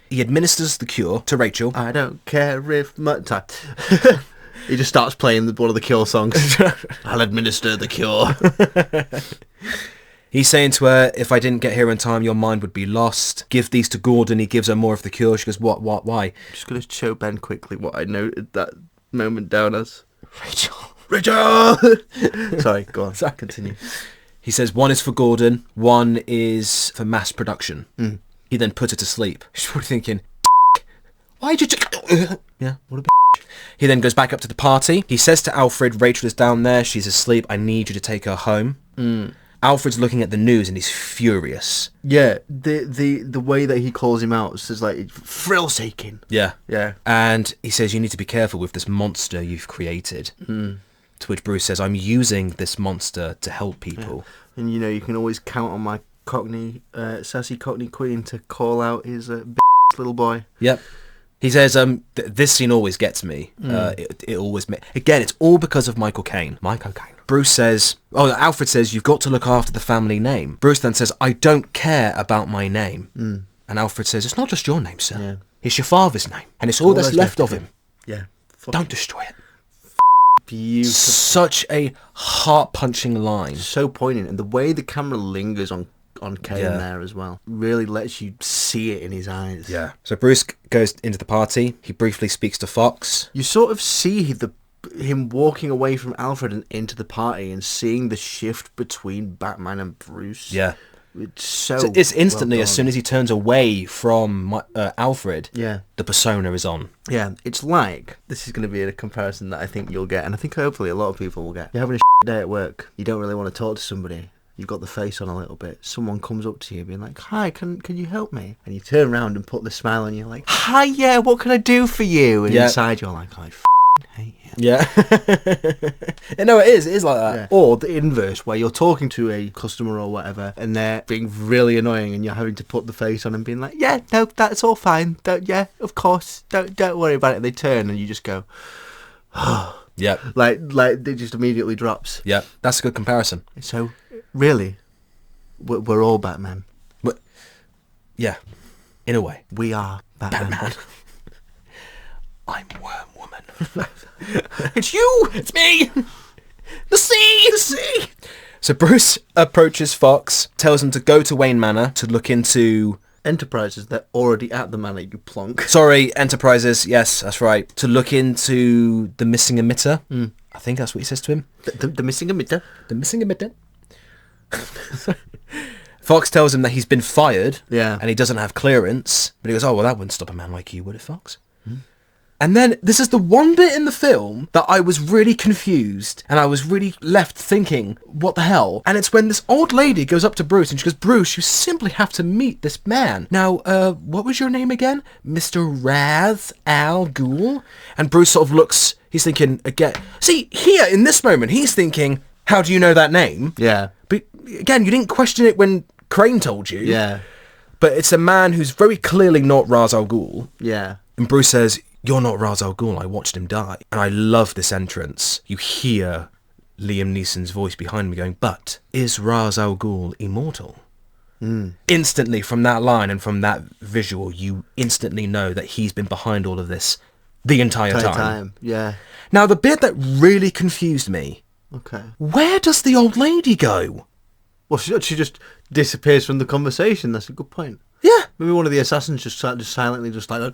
A: He administers the cure to Rachel.
B: I don't care if time. He just starts playing one of the Cure songs. I'll administer the cure.
A: He's saying to her, if I didn't get here in time, your mind would be lost. Give these to Gordon. He gives her more of the cure. She goes, what, why?
B: Just going to show Ben quickly what I noted that moment down as.
A: Rachel.
B: Rachel! Sorry, go on. Continue.
A: He says one is for Gordon, one is for mass production. He then puts her to sleep. She's probably thinking, why'd you... Yeah, what a He then goes back up to the party. He says to Alfred, Rachel is down there. She's asleep. I need you to take her home. Alfred's looking at the news and he's furious.
B: Yeah, the way that he calls him out is like thrill-seeking.
A: Yeah.
B: Yeah.
A: And he says, you need to be careful with this monster you've created. To which Bruce says, I'm using this monster to help people.
B: Yeah. And, you can always count on my sassy Cockney queen to call out his little boy.
A: Yep. He says, this scene always gets me. It always... Again, it's all because of Michael Caine. Bruce says... Alfred says, you've got to look after the family name. Bruce then says, I don't care about my name. And Alfred says, it's not just your name, sir. Yeah. It's your father's name. And it's all that's left of him.
B: Yeah.
A: Don't destroy it.
B: Beautiful.
A: Such a heart-punching line.
B: So poignant. And the way the camera lingers on Caine there as well really lets you see it in his eyes.
A: Yeah. So Bruce goes into the party. He briefly speaks to Fox.
B: You sort of see him walking away from Alfred and into the party and seeing the shift between Batman and Bruce.
A: Yeah.
B: It's so
A: It's instantly,
B: well
A: as soon as he turns away from Alfred,
B: Yeah.
A: the persona is on.
B: Yeah, it's like, this is going to be a comparison that I think you'll get, and I think hopefully a lot of people will get. You're having a shit day at work, you don't really want to talk to somebody, you've got the face on a little bit, someone comes up to you being like, hi, can you help me? And you turn around and put the smile on, you're like, hi, yeah, what can I do for you? And inside you're like, I hate you.
A: Yeah. No, it is like that.
B: Yeah. Or the inverse, where you're talking to a customer or whatever, and they're being really annoying, and you're having to put the face on and being like, "Yeah, no, that's all fine. Yeah, of course. Don't worry about it." And they turn, and you just go,
A: Yep.
B: like it just immediately drops.
A: Yep. That's a good comparison.
B: So, really, we're all Batman.
A: But, yeah. In a way.
B: We are Batman.
A: I'm Worm Woman.
B: It's you.
A: It's me. The sea. So Bruce approaches Fox, tells him to go to Wayne Manor to look into...
B: Enterprises, they're already at the manor, you plonk.
A: Sorry, Enterprises. Yes, that's right. To look into the missing emitter. I think that's what he says to him.
B: The missing emitter.
A: The missing emitter. Fox tells him that he's been fired.
B: Yeah.
A: And he doesn't have clearance. But he goes, oh, well, that wouldn't stop a man like you, would it, Fox? And then this is the one bit in the film that I was really confused and I was really left thinking, what the hell? And it's when this old lady goes up to Bruce and she goes, Bruce, you simply have to meet this man. Now, what was your name again? Mr. Ra's al Ghul? And Bruce sort of looks, he's thinking again. See, here in this moment, he's thinking, how do you know that name?
B: Yeah.
A: But again, you didn't question it when Crane told you.
B: Yeah.
A: But it's a man who's very clearly not Ra's al Ghul.
B: Yeah.
A: And Bruce says, you're not Ra's al Ghul, I watched him die. And I love this entrance. You hear Liam Neeson's voice behind me going, but is Ra's al Ghul immortal? Instantly from that line and from that visual, you instantly know that he's been behind all of this the entire time.
B: Yeah.
A: Now, the bit that really confused me,
B: Okay.
A: where does the old lady go?
B: Well, she just disappears from the conversation. That's a good point.
A: Yeah.
B: Maybe one of the assassins just silently just like...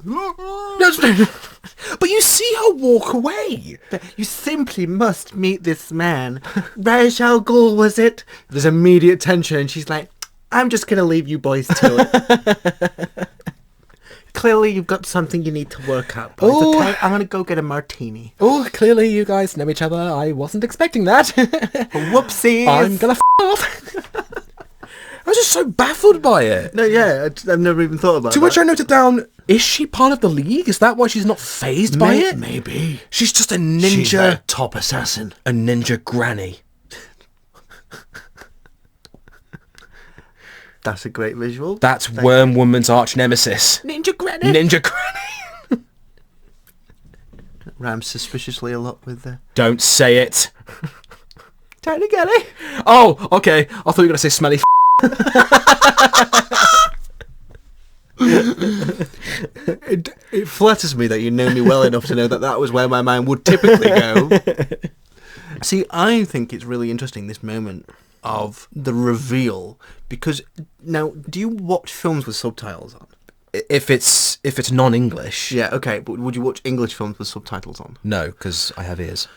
A: But you see her walk away.
B: You simply must meet this man. Ra's al Ghul, was it? There's immediate tension and she's like, I'm just going to leave you boys to it. Clearly you've got something you need to work out, boys.
A: Ooh.
B: Okay? I'm going to go get a martini.
A: Oh, clearly you guys know each other. I wasn't expecting that.
B: Whoopsies.
A: I'm going to off. I was just so baffled by it.
B: No, yeah, I've never even thought about
A: To
B: that.
A: which I noted down, is she part of the League? Is that why she's not fazed by it?
B: Maybe.
A: She's just a
B: She's their
A: ninja.
B: top assassin.
A: A ninja granny.
B: That's a great visual.
A: That's Worm Woman's arch nemesis.
B: Ninja Granny.
A: Ninja granny.
B: Rhymes suspiciously a lot with the...
A: Don't say it.
B: Tiny Gelly.
A: Oh, okay. I thought you were going to say smelly
B: It flatters me that you know me well enough to know that that was where my mind would typically go. See, I think it's really interesting, this moment of the reveal, because now, do you watch films with subtitles on?
A: If it's non-English.
B: Yeah, okay, but would you watch English films with subtitles on?
A: No, because I have ears.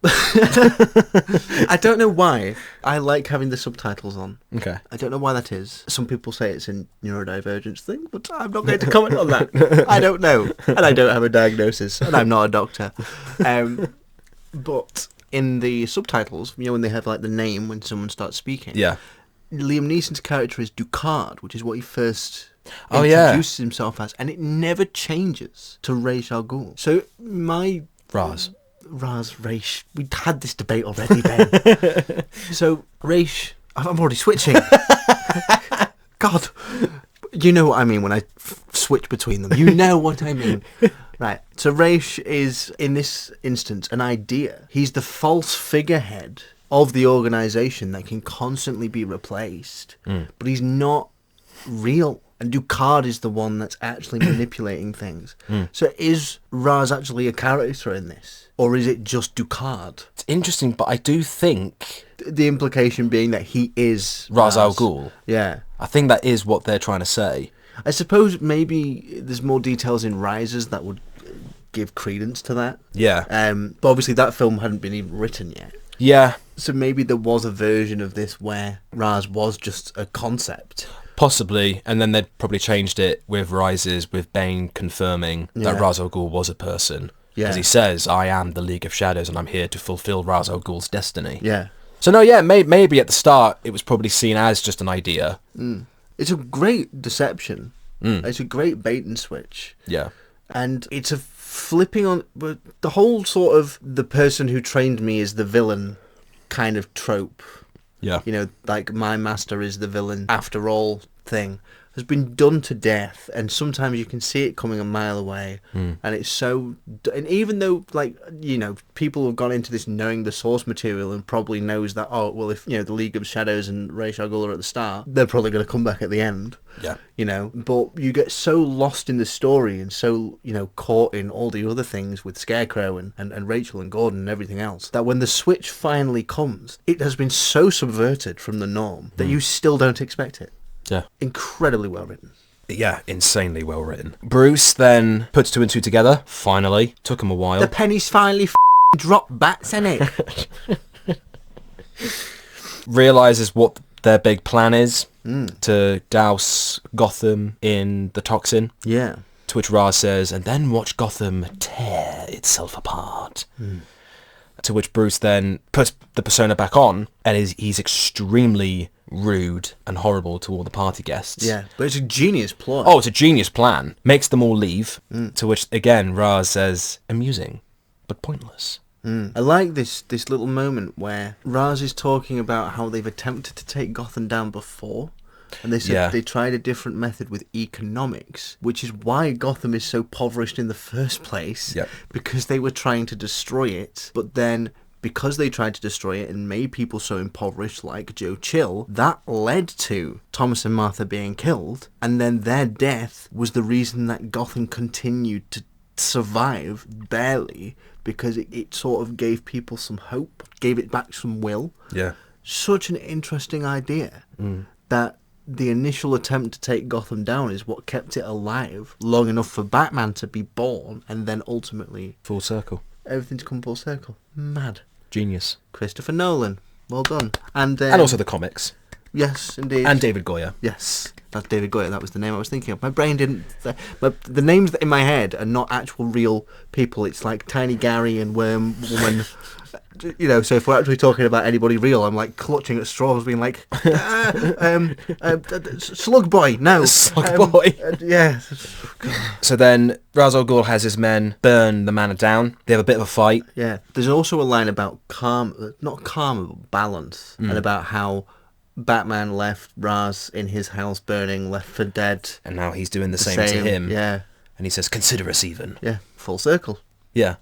B: I don't know why. I like having the subtitles on.
A: Okay.
B: I don't know why that is. Some people say it's a neurodivergence thing, but I'm not going to comment on that. I don't know. And I don't have a diagnosis, and I'm not a doctor. But in the subtitles, you know, when they have like the name when someone starts speaking,
A: Yeah.
B: Liam Neeson's character is Ducard, which is what he first
A: Oh, yeah.
B: introduces himself as, and it never changes to Ra's al Ghul. So my...
A: Raz.
B: Raish. We had this debate already, Ben. So, Raish... I'm already switching. God. You know what I mean when I switch between them. You know what I mean. Right. So, Raish is, in this instance, an idea. He's the false figurehead of the organisation that can constantly be replaced. But he's not real. And Ducard is the one that's actually manipulating things. So is Raz actually a character in this? Or is it just Ducard?
A: It's interesting, but I do think
B: The implication being that he is
A: Ra's al Ghul.
B: Yeah.
A: I think that is what they're trying to say.
B: I suppose maybe there's more details in Rises that would give credence to that.
A: Yeah.
B: But obviously that film hadn't been even written yet.
A: Yeah.
B: So maybe there was a version of this where Raz was just a concept.
A: Possibly, and then they'd probably changed it with Rises, with Bane confirming that Ra's al Ghul was a person.
B: Yeah.
A: Because he says, I am the League of Shadows and I'm here to fulfill Ra's al Ghul's destiny.
B: Yeah.
A: So no, yeah, maybe at the start it was probably seen as just an idea.
B: It's a great deception. It's a great bait and switch.
A: Yeah.
B: And it's a flipping on... The whole sort of the person who trained me is the villain kind of trope.
A: Yeah.
B: You know, like my master is the villain after all thing has been done to death, and sometimes you can see it coming a mile away, and it's so... And even though, like, you know, people have gone into this knowing the source material and probably knows that, oh, well, if, you know, the League of Shadows and Ra's al Ghul are at the start, they're probably going to come back at the end.
A: Yeah.
B: You know, but you get so lost in the story and so, you know, caught in all the other things with Scarecrow and Rachel and Gordon and everything else, that when the switch finally comes, it has been so subverted from the norm that you still don't expect it.
A: Yeah.
B: Incredibly well written.
A: Yeah, insanely well written. Bruce then puts two and two together, finally. Took him a while.
B: The pennies finally dropped bats in it.
A: Realises what their big plan is, to douse Gotham in the toxin.
B: Yeah.
A: To which Ra's says, and then watch Gotham tear itself apart. To which Bruce then puts the persona back on, and he's extremely rude and horrible to all the party guests.
B: Yeah, but it's a genius plot.
A: Oh, it's a genius plan. Makes them all leave. To which, again, Ra's says, amusing, but pointless.
B: I like this little moment where Raz is talking about how they've attempted to take Gotham down before, and they said they tried a different method with economics, which is why Gotham is so impoverished in the first place, because they were trying to destroy it, but then because they tried to destroy it and made people so impoverished like Joe Chill, that led to Thomas and Martha being killed, and then their death was the reason that Gotham continued to survive, barely, because it sort of gave people some hope, gave it back some will.
A: Yeah.
B: Such an interesting idea that the initial attempt to take Gotham down is what kept it alive long enough for Batman to be born, and then ultimately
A: Full circle.
B: everything's come full circle. Mad.
A: Genius.
B: Christopher Nolan. Well done. And
A: also the comics.
B: Yes, indeed.
A: And David Goyer.
B: Yes, that's David Goyer. That was the name I was thinking of. My brain didn't... the names in my head are not actual real people. It's like Tiny Gary and Worm Woman. You know, so if we're actually talking about anybody real, I'm like clutching at straws, being like, Slug Boy, no.
A: Slug Boy.
B: Yeah.
A: So then Ra's al Ghul has his men burn the manor down. They have a bit of a fight.
B: Yeah. There's also a line about not karma, but balance, and about how Batman left Ra's in his house burning, left for dead.
A: And now he's doing the same to him.
B: Yeah.
A: And he says, consider us even.
B: Yeah. Full circle.
A: Yeah.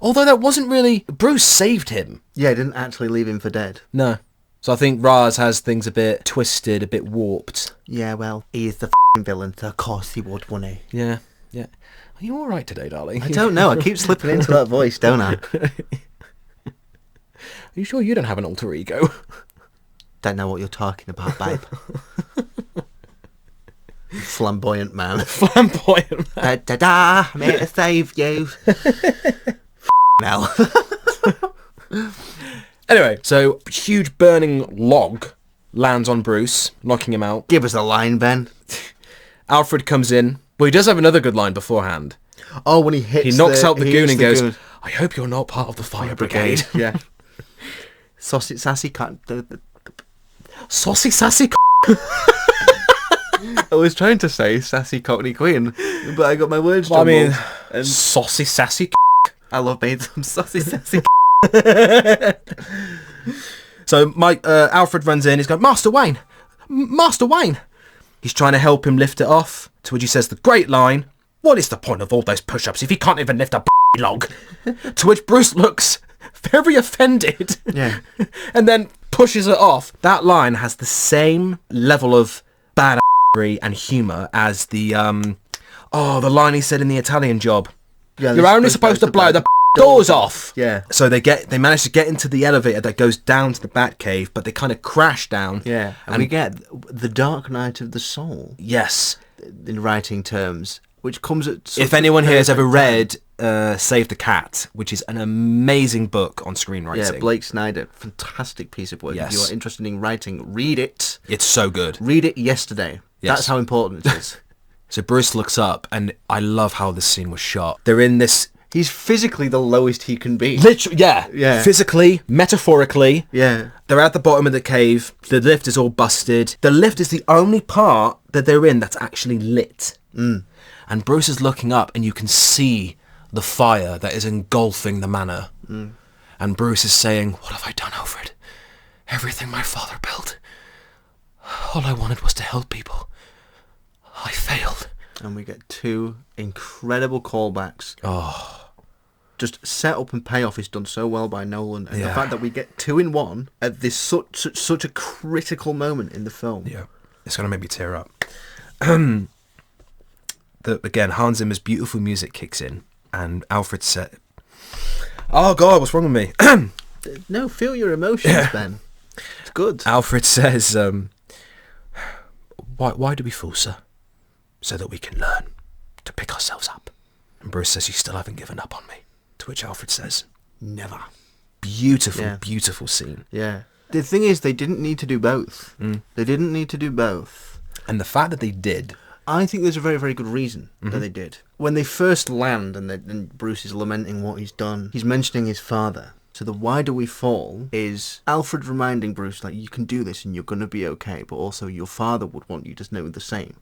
A: Although that wasn't really... Bruce saved him.
B: Yeah, didn't actually leave him for dead.
A: No. So I think Ra's has things a bit twisted, a bit warped.
B: Yeah, well, he is the villain, so of course he would, wouldn't he?
A: Yeah, yeah. Are you all right today, darling?
B: I don't know. I keep slipping into that voice, don't I?
A: Are you sure you don't have an alter ego?
B: Don't know what you're talking about, babe. Flamboyant man.
A: Flamboyant man.
B: Da-da-da, I'm here to save you. Now.
A: Anyway, so huge burning log lands on Bruce, knocking him out.
B: Give us a line, Ben.
A: Alfred comes in. Well, he does have another good line beforehand.
B: Oh, when he
A: knocks out the goon and goes, I hope you're not part of the fire brigade.
B: Yeah. Sausage sassy cunt.
A: Saucy sassy
B: I was trying to say sassy cockney queen, but I got my words
A: jumbled.
B: Well,
A: I mean, saucy sassy
B: I love made some saucy sassy
A: So Alfred runs in. He's going, Master Wayne! Master Wayne! He's trying to help him lift it off, to which he says the great line, what is the point of all those push-ups if he can't even lift a log? To which Bruce looks very offended.
B: Yeah.
A: And then pushes it off. That line has the same level of bad and humour as the line he said in the Italian Job.
B: Yeah,
A: you're only supposed to blow the doors off.
B: Yeah.
A: So they manage to get into the elevator that goes down to the Batcave, but they kind of crash down.
B: Yeah. And we get the Dark Night of the Soul.
A: Yes.
B: In writing terms, which comes at...
A: If anyone here has ever read Save the Cat, which is an amazing book on screenwriting.
B: Yeah, Blake Snyder, fantastic piece of work.
A: Yes.
B: If you are interested in writing, read it.
A: It's so good.
B: Read it yesterday.
A: Yes.
B: That's how important it is.
A: So Bruce looks up, and I love how this scene was shot. They're in this...
B: He's physically the lowest he can be.
A: Literally, yeah.
B: Yeah.
A: Physically, metaphorically.
B: Yeah.
A: They're at the bottom of the cave. The lift is all busted. The lift is the only part that they're in that's actually lit. And Bruce is looking up, and you can see the fire that is engulfing the manor. And Bruce is saying, "What have I done, Alfred? Everything my father built. All I wanted was to help people. I failed."
B: And we get 2 incredible callbacks.
A: Oh.
B: Just set up and payoff is done so well by Nolan. And the
A: Yeah.
B: fact that we get 2 in 1 at this such a critical moment in the film.
A: Yeah. It's going to make me tear up. Again, Hans Zimmer's beautiful music kicks in, and Alfred said, "Oh God, what's wrong with me?"
B: No, feel your emotions, Ben. It's good.
A: Alfred says, why do we fall, sir? So that we can learn to pick ourselves up. And Bruce says, "You still haven't given up on me." To which Alfred says,
B: Never.
A: beautiful,
B: Yeah.
A: beautiful scene.
B: Yeah. The thing is, they didn't need to do both. They didn't need to do both.
A: And the fact that they did.
B: I think there's a very, very good reason that they did. When they first land and Bruce is lamenting what he's done, he's mentioning his father. So the "why do we fall" is Alfred reminding Bruce, like, you can do this and you're going to be okay, but also your father would want you to know the same.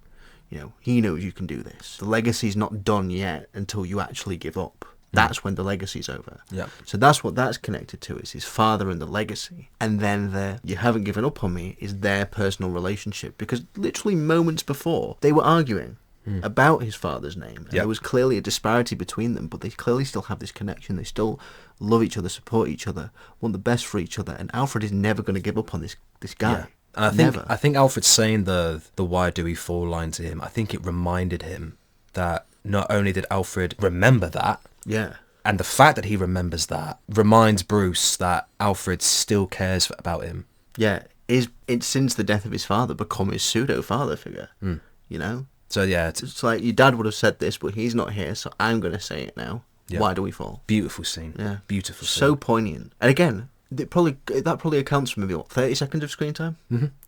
B: You know, he knows you can do this. The legacy's not done yet until you actually give up. That's when the legacy's over.
A: Yeah.
B: So that's what that's connected to, is his father and the legacy. And then the "you haven't given up on me" is their personal relationship. Because literally moments before, they were arguing about his father's name. And there was clearly a disparity between them, but they clearly still have this connection. They still love each other, support each other, want the best for each other. And Alfred is never going to give up on this guy.
A: Yeah. And I think Alfred saying the "why do we fall" line to him, I think it reminded him that not only did Alfred remember that,
B: Yeah.
A: and the fact that he remembers that reminds Bruce that Alfred still cares about him.
B: Yeah. It's since the death of his father become his pseudo-father figure. You know?
A: So yeah,
B: It's like, your dad would have said this, but he's not here, so I'm going to say it now.
A: Yeah.
B: Why do we fall?
A: beautiful scene.
B: Yeah.
A: Beautiful scene.
B: So poignant. And again, that probably accounts for maybe, 30 seconds of screen time?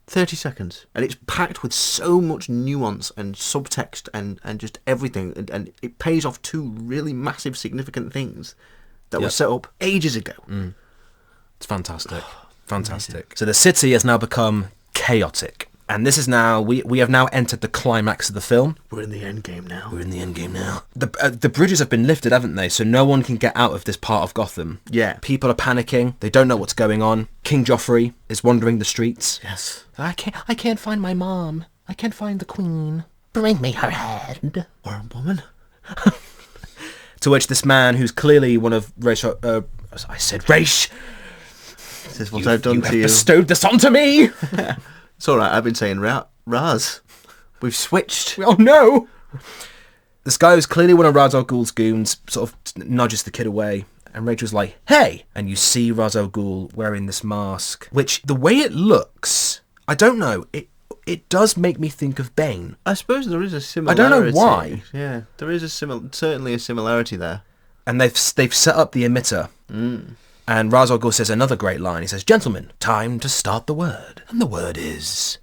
B: 30 seconds. And it's packed with so much nuance and subtext and just everything. And it pays off 2 really massive, significant things that were set up ages ago.
A: It's fantastic. Fantastic. So the city has now become chaotic. And this is now, we have now entered the climax of the film.
B: We're in the end game now.
A: We're in the end game now. The bridges have been lifted, haven't they? So no one can get out of this part of Gotham.
B: Yeah.
A: People are panicking. They don't know what's going on. King Joffrey is wandering the streets.
B: Yes.
C: I can't find my mom. I can't find the queen. Bring me her head.
B: Or a woman.
A: To which this man, who's clearly one of Ra's... I said Ra's.
B: This is what I've done to you.
A: Bestowed this onto me.
B: It's alright, I've been saying Raz. We've switched.
A: Oh no! This guy who's clearly one of Ra's al Ghul's goons sort of nudges the kid away, and Rachel's like, "Hey!" And you see Ra's al Ghul wearing this mask, which, the way it looks, I don't know, it does make me think of Bane.
B: I suppose there is a similarity.
A: I don't know why.
B: Yeah, there is certainly a similarity there.
A: And they've set up the emitter. And Ra's al Ghul says another great line. He says, "Gentlemen, time to start the word." And the word is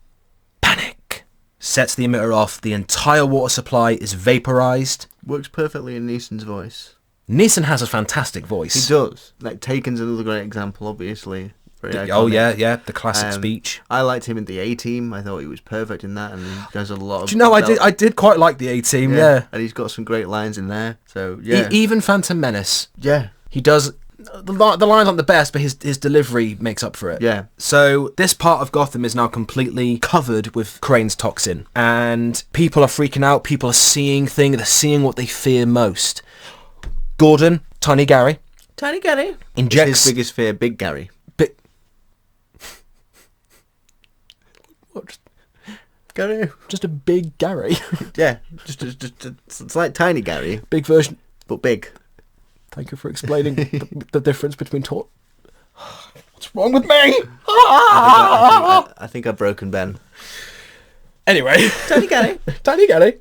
A: panic. Sets the emitter off. The entire water supply is vaporized.
B: Works perfectly in Neeson's voice.
A: Neeson has a fantastic voice.
B: He does. Like, Taken's another great example, obviously. Very
A: Oh
B: iconic.
A: yeah, the classic speech.
B: I liked him in the A-Team. I thought he was perfect in that, and he does a lot of...
A: Do you know, I did quite like the A-Team, yeah.
B: And he's got some great lines in there, so yeah.
A: Even Phantom Menace.
B: Yeah.
A: He does... The lines aren't the best, but his delivery makes up for it.
B: Yeah.
A: So this part of Gotham is now completely covered with Crane's toxin. And people are freaking out. People are seeing things. They're seeing what they fear most. Gordon, Tiny Gary, injects...
B: His biggest fear, Big Gary.
A: What?
B: Gary?
A: Just a big Gary.
B: Yeah. Just it's like Tiny Gary,
A: Big version.
B: but big.
A: Thank you for explaining the difference between What's wrong with me?
B: I think I've broken Ben.
A: Anyway.
B: Tiny Gary.
A: Tiny Gary.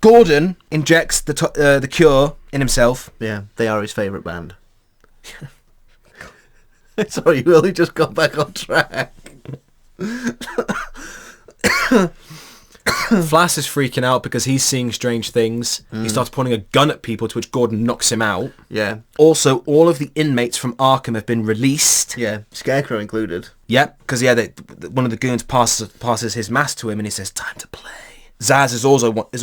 A: Gordon injects the cure in himself.
B: Yeah, they are his favourite band. Sorry, you only just got back on track.
A: Flass is freaking out because he's seeing strange things. He starts pointing a gun at people, to which Gordon knocks him out.
B: Yeah.
A: Also, all of the inmates from Arkham have been released.
B: Yeah, Scarecrow included.
A: Yep, because one of the goons passes his mask to him and he says, "Time to play." Zaz is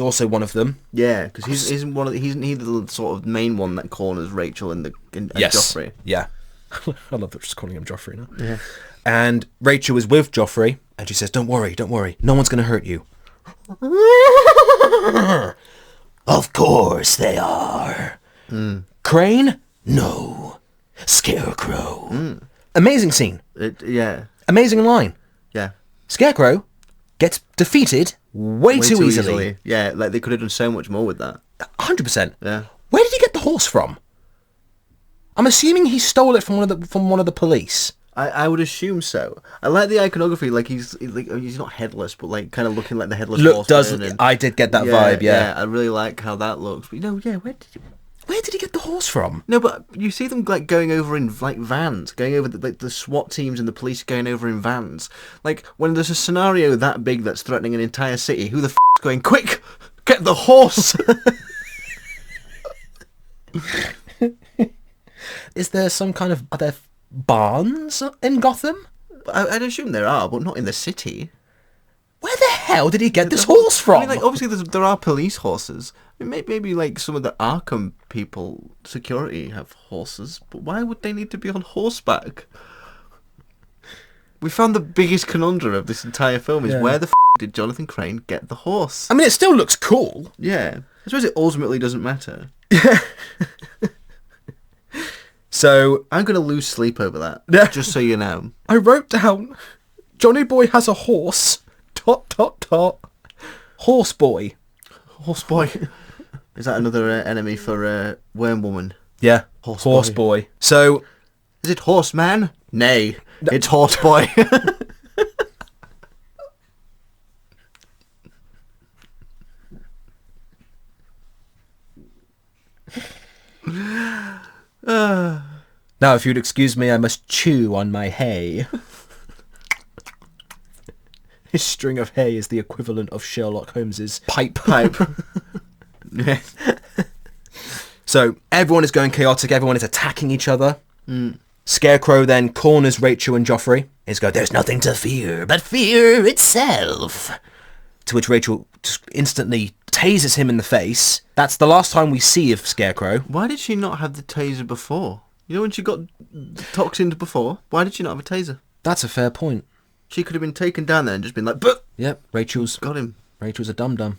A: also one of them.
B: Yeah, because he's he the sort of main one that corners Rachel and Joffrey.
A: Yeah. I love that just calling him Joffrey now.
B: Yeah.
A: And Rachel is with Joffrey and she says, don't worry, no one's going to hurt you. Of course they are. Crane? No. Scarecrow. Amazing scene.
B: Yeah.
A: Amazing line.
B: Yeah.
A: Scarecrow gets defeated way too easily.
B: Yeah, like they could have done so much more with that.
A: 100%.
B: Yeah.
A: Where did he get the horse from? I'm assuming he stole it from one of the police.
B: I would assume so. I like the iconography. Like he's not headless, but like kind of looking like the headless horseman.
A: I did get that vibe. Yeah.
B: I really like how that looks. But
A: Where did he get the horse from?
B: No, but you see them like going over in like vans, going over the SWAT teams and the police going over in vans. Like when there's a scenario that big that's threatening an entire city, who the is going, quick, get the horse?
A: Is there some kind of... Are there barns in Gotham?
B: I'd assume there are, but not in the city.
A: Where the hell did he get this horse from?
B: I mean, like, obviously there are police horses. I mean, maybe like some of the Arkham people, security, have horses, but why would they need to be on horseback? We found the biggest conundrum of this entire film is where the did Jonathan Crane get the horse?
A: I mean, it still looks cool.
B: Yeah. I suppose it ultimately doesn't matter.
A: So
B: I'm going to lose sleep over that, just so you know.
A: I wrote down, Johnny Boy has a horse, ... Horse Boy.
B: Horse Boy. Is that another enemy for Worm Woman?
A: Yeah, Horse Boy. So...
B: Is it Horseman? Nay, it's Horse Boy.
A: Now, if you'd excuse me, I must chew on my hay. His string of hay is the equivalent of Sherlock Holmes's pipe.
B: Yes.
A: So, everyone is going chaotic, everyone is attacking each other. Scarecrow then corners Rachel and Joffrey. He's going, there's nothing to fear but fear itself. To which Rachel just instantly tases him in the face. That's the last time we see of Scarecrow.
B: Why did she not have the taser before? You know when she got toxined before? Why did she not have a taser?
A: That's a fair point.
B: She could have been taken down there and just been like, but
A: Yep, Rachel's
B: got him.
A: Rachel's a dum-dum.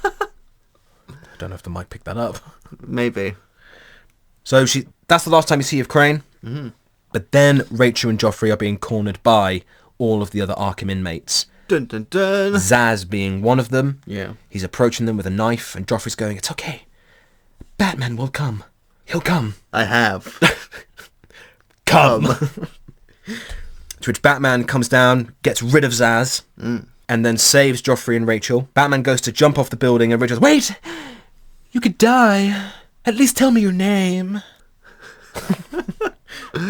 A: I don't know if the mic picked that up.
B: Maybe.
A: So that's the last time you see of Crane. Mm-hmm. But then Rachel and Joffrey are being cornered by all of the other Arkham inmates.
B: Dun dun dun.
A: Zaz being one of them.
B: Yeah.
A: He's approaching them with a knife and Joffrey's going, it's okay. Batman will come. He'll come.
B: I have.
A: Come. To which Batman comes down, gets rid of Zaz, and then saves Joffrey and Rachel. Batman goes to jump off the building and Rachel's, wait! You could die. At least tell me your name.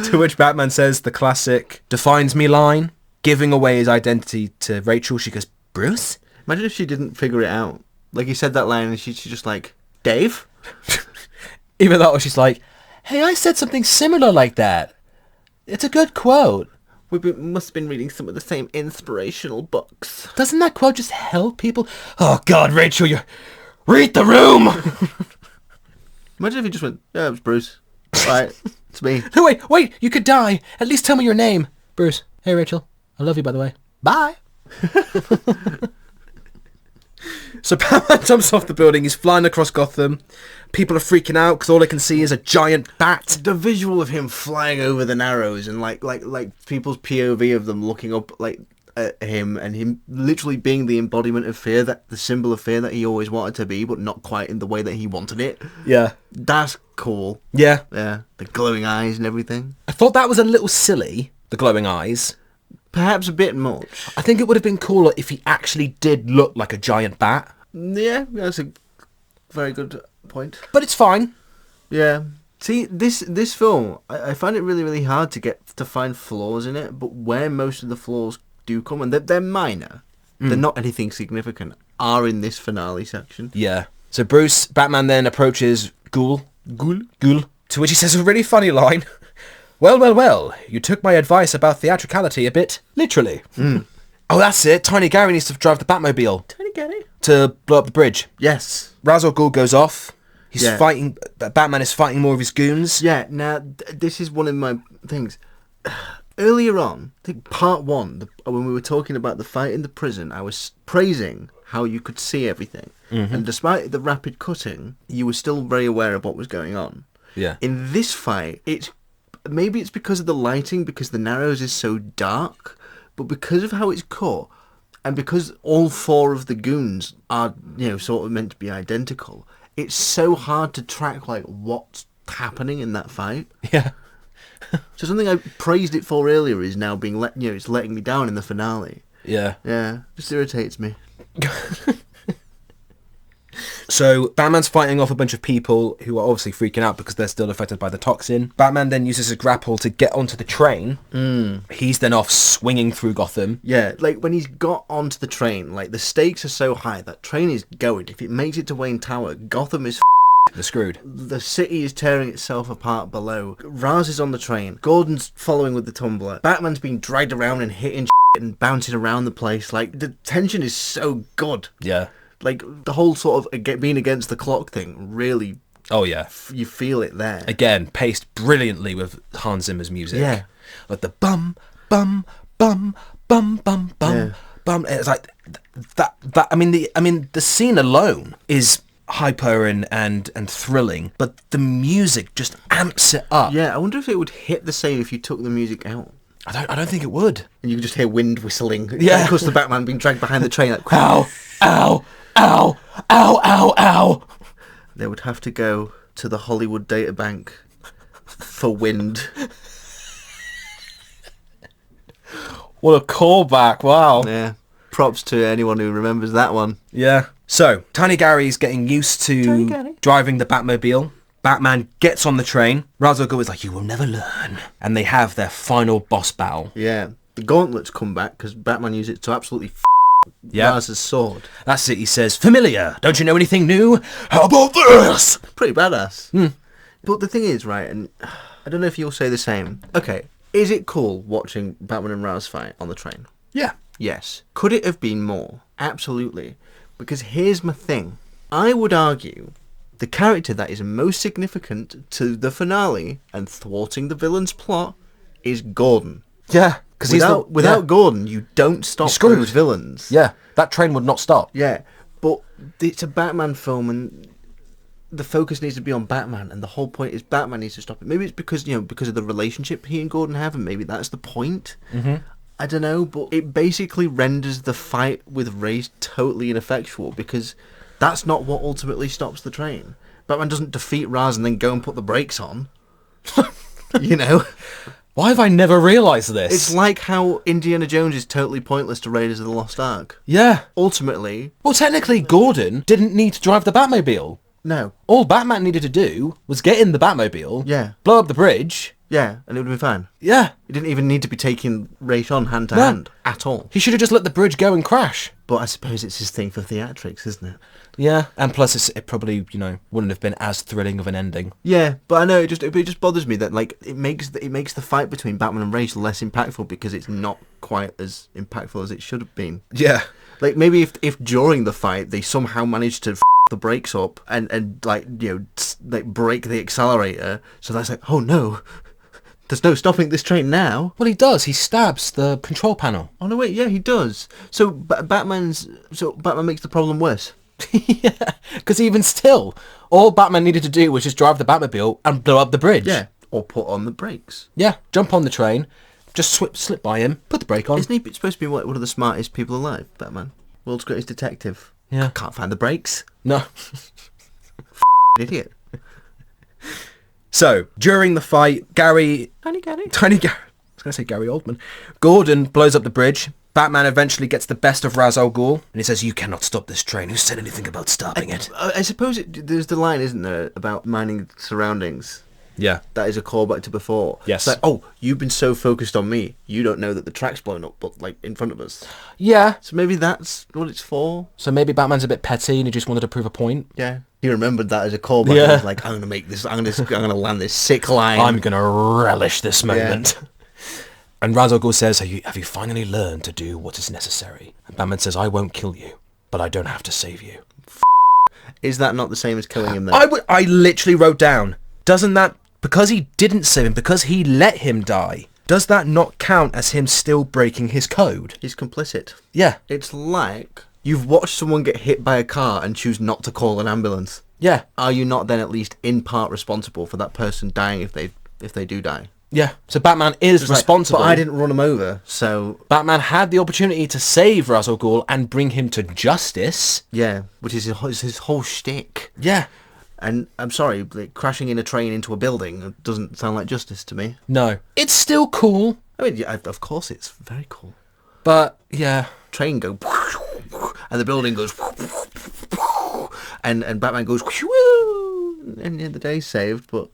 A: To which Batman says the classic defines me line, giving away his identity to Rachel. She goes, Bruce?
B: Imagine if she didn't figure it out. Like he said that line and she's just like, Dave?
A: Even though she's like, hey, I said something similar like that. It's a good quote.
B: Must have been reading some of the same inspirational books.
A: Doesn't that quote just help people? Oh, God, Rachel, you... Read the room!
B: Imagine if he just went, yeah, it was Bruce. Right, it's me.
A: No, wait, you could die. At least tell me your name. Bruce. Hey, Rachel. I love you, by the way. Bye. So Batman jumps off the building. He's flying across Gotham. People are freaking out because all they can see is a giant bat.
B: The visual of him flying over the Narrows and like people's POV of them looking up like at him and him literally being the embodiment of fear, that the symbol of fear that he always wanted to be, but not quite in the way that he wanted it.
A: Yeah.
B: That's cool.
A: Yeah.
B: Yeah. The glowing eyes and everything.
A: I thought that was a little silly, the glowing eyes.
B: Perhaps a bit much.
A: I think it would have been cooler if he actually did look like a giant bat.
B: Yeah, that's a Very good point.
A: But it's fine.
B: Yeah. See, this film, I find it really, really hard to find flaws in it, but where most of the flaws do come, and they're minor, they're not anything significant, are in this finale section.
A: Yeah. So Batman then approaches Ghoul, to which he says a really funny line. Well, you took my advice about theatricality a bit literally. Oh, that's it. Tiny Gary needs to drive the Batmobile.
B: Tiny Gary?
A: To blow up the bridge.
B: Yes.
A: Ra's al Ghul goes off. He's fighting. Batman is fighting more of his goons.
B: Yeah. Now, this is one of my things. Earlier on, I think part 1, when we were talking about the fight in the prison, I was praising how you could see everything. And despite the rapid cutting, you were still very aware of what was going on.
A: Yeah.
B: In this fight, maybe it's because of the lighting, because the Narrows is so dark, but because of how it's cut, and because all 4 of the goons are, sort of meant to be identical, it's so hard to track, like, what's happening in that fight.
A: Yeah.
B: So something I praised it for earlier is now being it's letting me down in the finale.
A: Yeah.
B: Yeah, just irritates me.
A: So Batman's fighting off a bunch of people who are obviously freaking out because they're still affected by the toxin. Batman then uses a grapple to get onto the train. He's then off swinging through Gotham.
B: Yeah, like when he's got onto the train, like the stakes are so high, that train is going. If it makes it to Wayne Tower, Gotham is
A: They're screwed.
B: The city is tearing itself apart below. Ra's is on the train. Gordon's following with the tumbler. Batman's being dragged around and hitting and bouncing around the place. Like, the tension is so good.
A: Yeah.
B: Like, the whole sort of being against the clock thing really...
A: Oh, yeah.
B: You feel it there.
A: Again, paced brilliantly with Hans Zimmer's music.
B: Yeah.
A: Like the bum, bum, bum, bum, bum, bum, bum. It's like that. I mean, the scene alone is hyper and thrilling, but the music just amps it up.
B: Yeah, I wonder if it would hit the same if you took the music out.
A: I don't think it would.
B: And you could just hear wind whistling.
A: Yeah.
B: Of course, the Batman being dragged behind the train like...
A: Ow, ow, ow, ow, ow, ow.
B: They would have to go to the Hollywood databank for wind.
A: What a callback, wow.
B: Yeah. Props to anyone who remembers that one.
A: Yeah. So, Tiny Gary's getting used to driving the Batmobile. Batman gets on the train. Ra's al Ghul is like, you will never learn. And they have their final boss battle.
B: Yeah. The gauntlets come back because Batman uses it to absolutely Raz's sword.
A: That's it, he says. Familiar. Don't you know anything new? How about this?
B: Pretty badass. But the thing is, right, and I don't know if you'll say the same. Okay, is it cool watching Batman and Raz fight on the train?
A: Yeah.
B: Yes. Could it have been more? Absolutely. Because here's my thing. I would argue the character that is most significant to the finale and thwarting the villain's plot is Gordon.
A: Yeah. Because
B: without Gordon, you don't stop those villains.
A: Yeah. That train would not stop.
B: Yeah. But it's a Batman film and the focus needs to be on Batman, and the whole point is Batman needs to stop it. Maybe it's because of the relationship he and Gordon have, and maybe that's the point. I don't know, but it basically renders the fight with Ray totally ineffectual because that's not what ultimately stops the train. Batman doesn't defeat Raz and then go and put the brakes on.
A: Why have I never realised this?
B: It's like how Indiana Jones is totally pointless to Raiders of the Lost Ark.
A: Yeah.
B: Ultimately...
A: Well, technically, Gordon didn't need to drive the Batmobile.
B: No.
A: All Batman needed to do was get in the Batmobile, blow up the bridge.
B: Yeah, and it would have been fine.
A: Yeah.
B: He didn't even need to be taking Ra's on hand to hand at all.
A: He should have just let the bridge go and crash.
B: But I suppose it's his thing for theatrics, isn't it?
A: Yeah, and plus it probably, wouldn't have been as thrilling of an ending.
B: Yeah, but I know it just bothers me that like it makes the fight between Batman and Ra's less impactful because it's not quite as impactful as it should have been.
A: Yeah.
B: Like maybe if during the fight they somehow managed to the brakes up and break the accelerator, so that's like, oh no, there's no stopping this train now.
A: Well, he does. He stabs the control panel.
B: Oh no, wait, yeah, he does. So Batman makes the problem worse.
A: Yeah, because even still, all Batman needed to do was just drive the Batmobile and blow up the bridge.
B: Yeah, or put on the brakes.
A: Yeah, jump on the train, just slip by him, put the brake on.
B: Isn't he supposed to be one of the smartest people alive, Batman? World's greatest detective.
A: Yeah.
B: Can't find the brakes.
A: No.
B: Idiot.
A: So, during the fight, Tiny Gary. I was going to say Gary Oldman. Gordon blows up the bridge. Batman eventually gets the best of Ra's al Ghul, and he says, "You cannot stop this train. Who said anything about stopping it?"
B: I suppose there's the line, isn't there, about minding surroundings.
A: Yeah.
B: That is a callback to before.
A: Yes.
B: It's like, oh, you've been so focused on me, you don't know that the track's blown up, but like in front of us.
A: Yeah.
B: So maybe that's what it's for.
A: So maybe Batman's a bit petty and he just wanted to prove a point.
B: Yeah. He remembered that as a callback.
A: Yeah.
B: He was like, I'm gonna make this. I'm gonna land this sick line.
A: I'm gonna relish this moment. Yeah. And Ra's al Ghul says, have you finally learned to do what is necessary? And Batman says, I won't kill you, but I don't have to save you.
B: Is that not the same as killing him then?
A: I literally wrote down, doesn't that, because he didn't save him, because he let him die, does that not count as him still breaking his code?
B: He's complicit.
A: Yeah.
B: It's like you've watched someone get hit by a car and choose not to call an ambulance.
A: Yeah.
B: Are you not then at least in part responsible for that person dying if they do die?
A: Yeah. So Batman is responsible.
B: But I didn't run him over, so...
A: Batman had the opportunity to save Ra's al Ghul and bring him to justice.
B: Yeah, which is his whole shtick.
A: Yeah.
B: And I'm sorry, like, crashing in a train into a building doesn't sound like justice to me.
A: No. It's still cool.
B: I mean, yeah, of course it's very cool.
A: But, yeah.
B: Train go... And the building goes... And Batman goes... And the day's saved, but...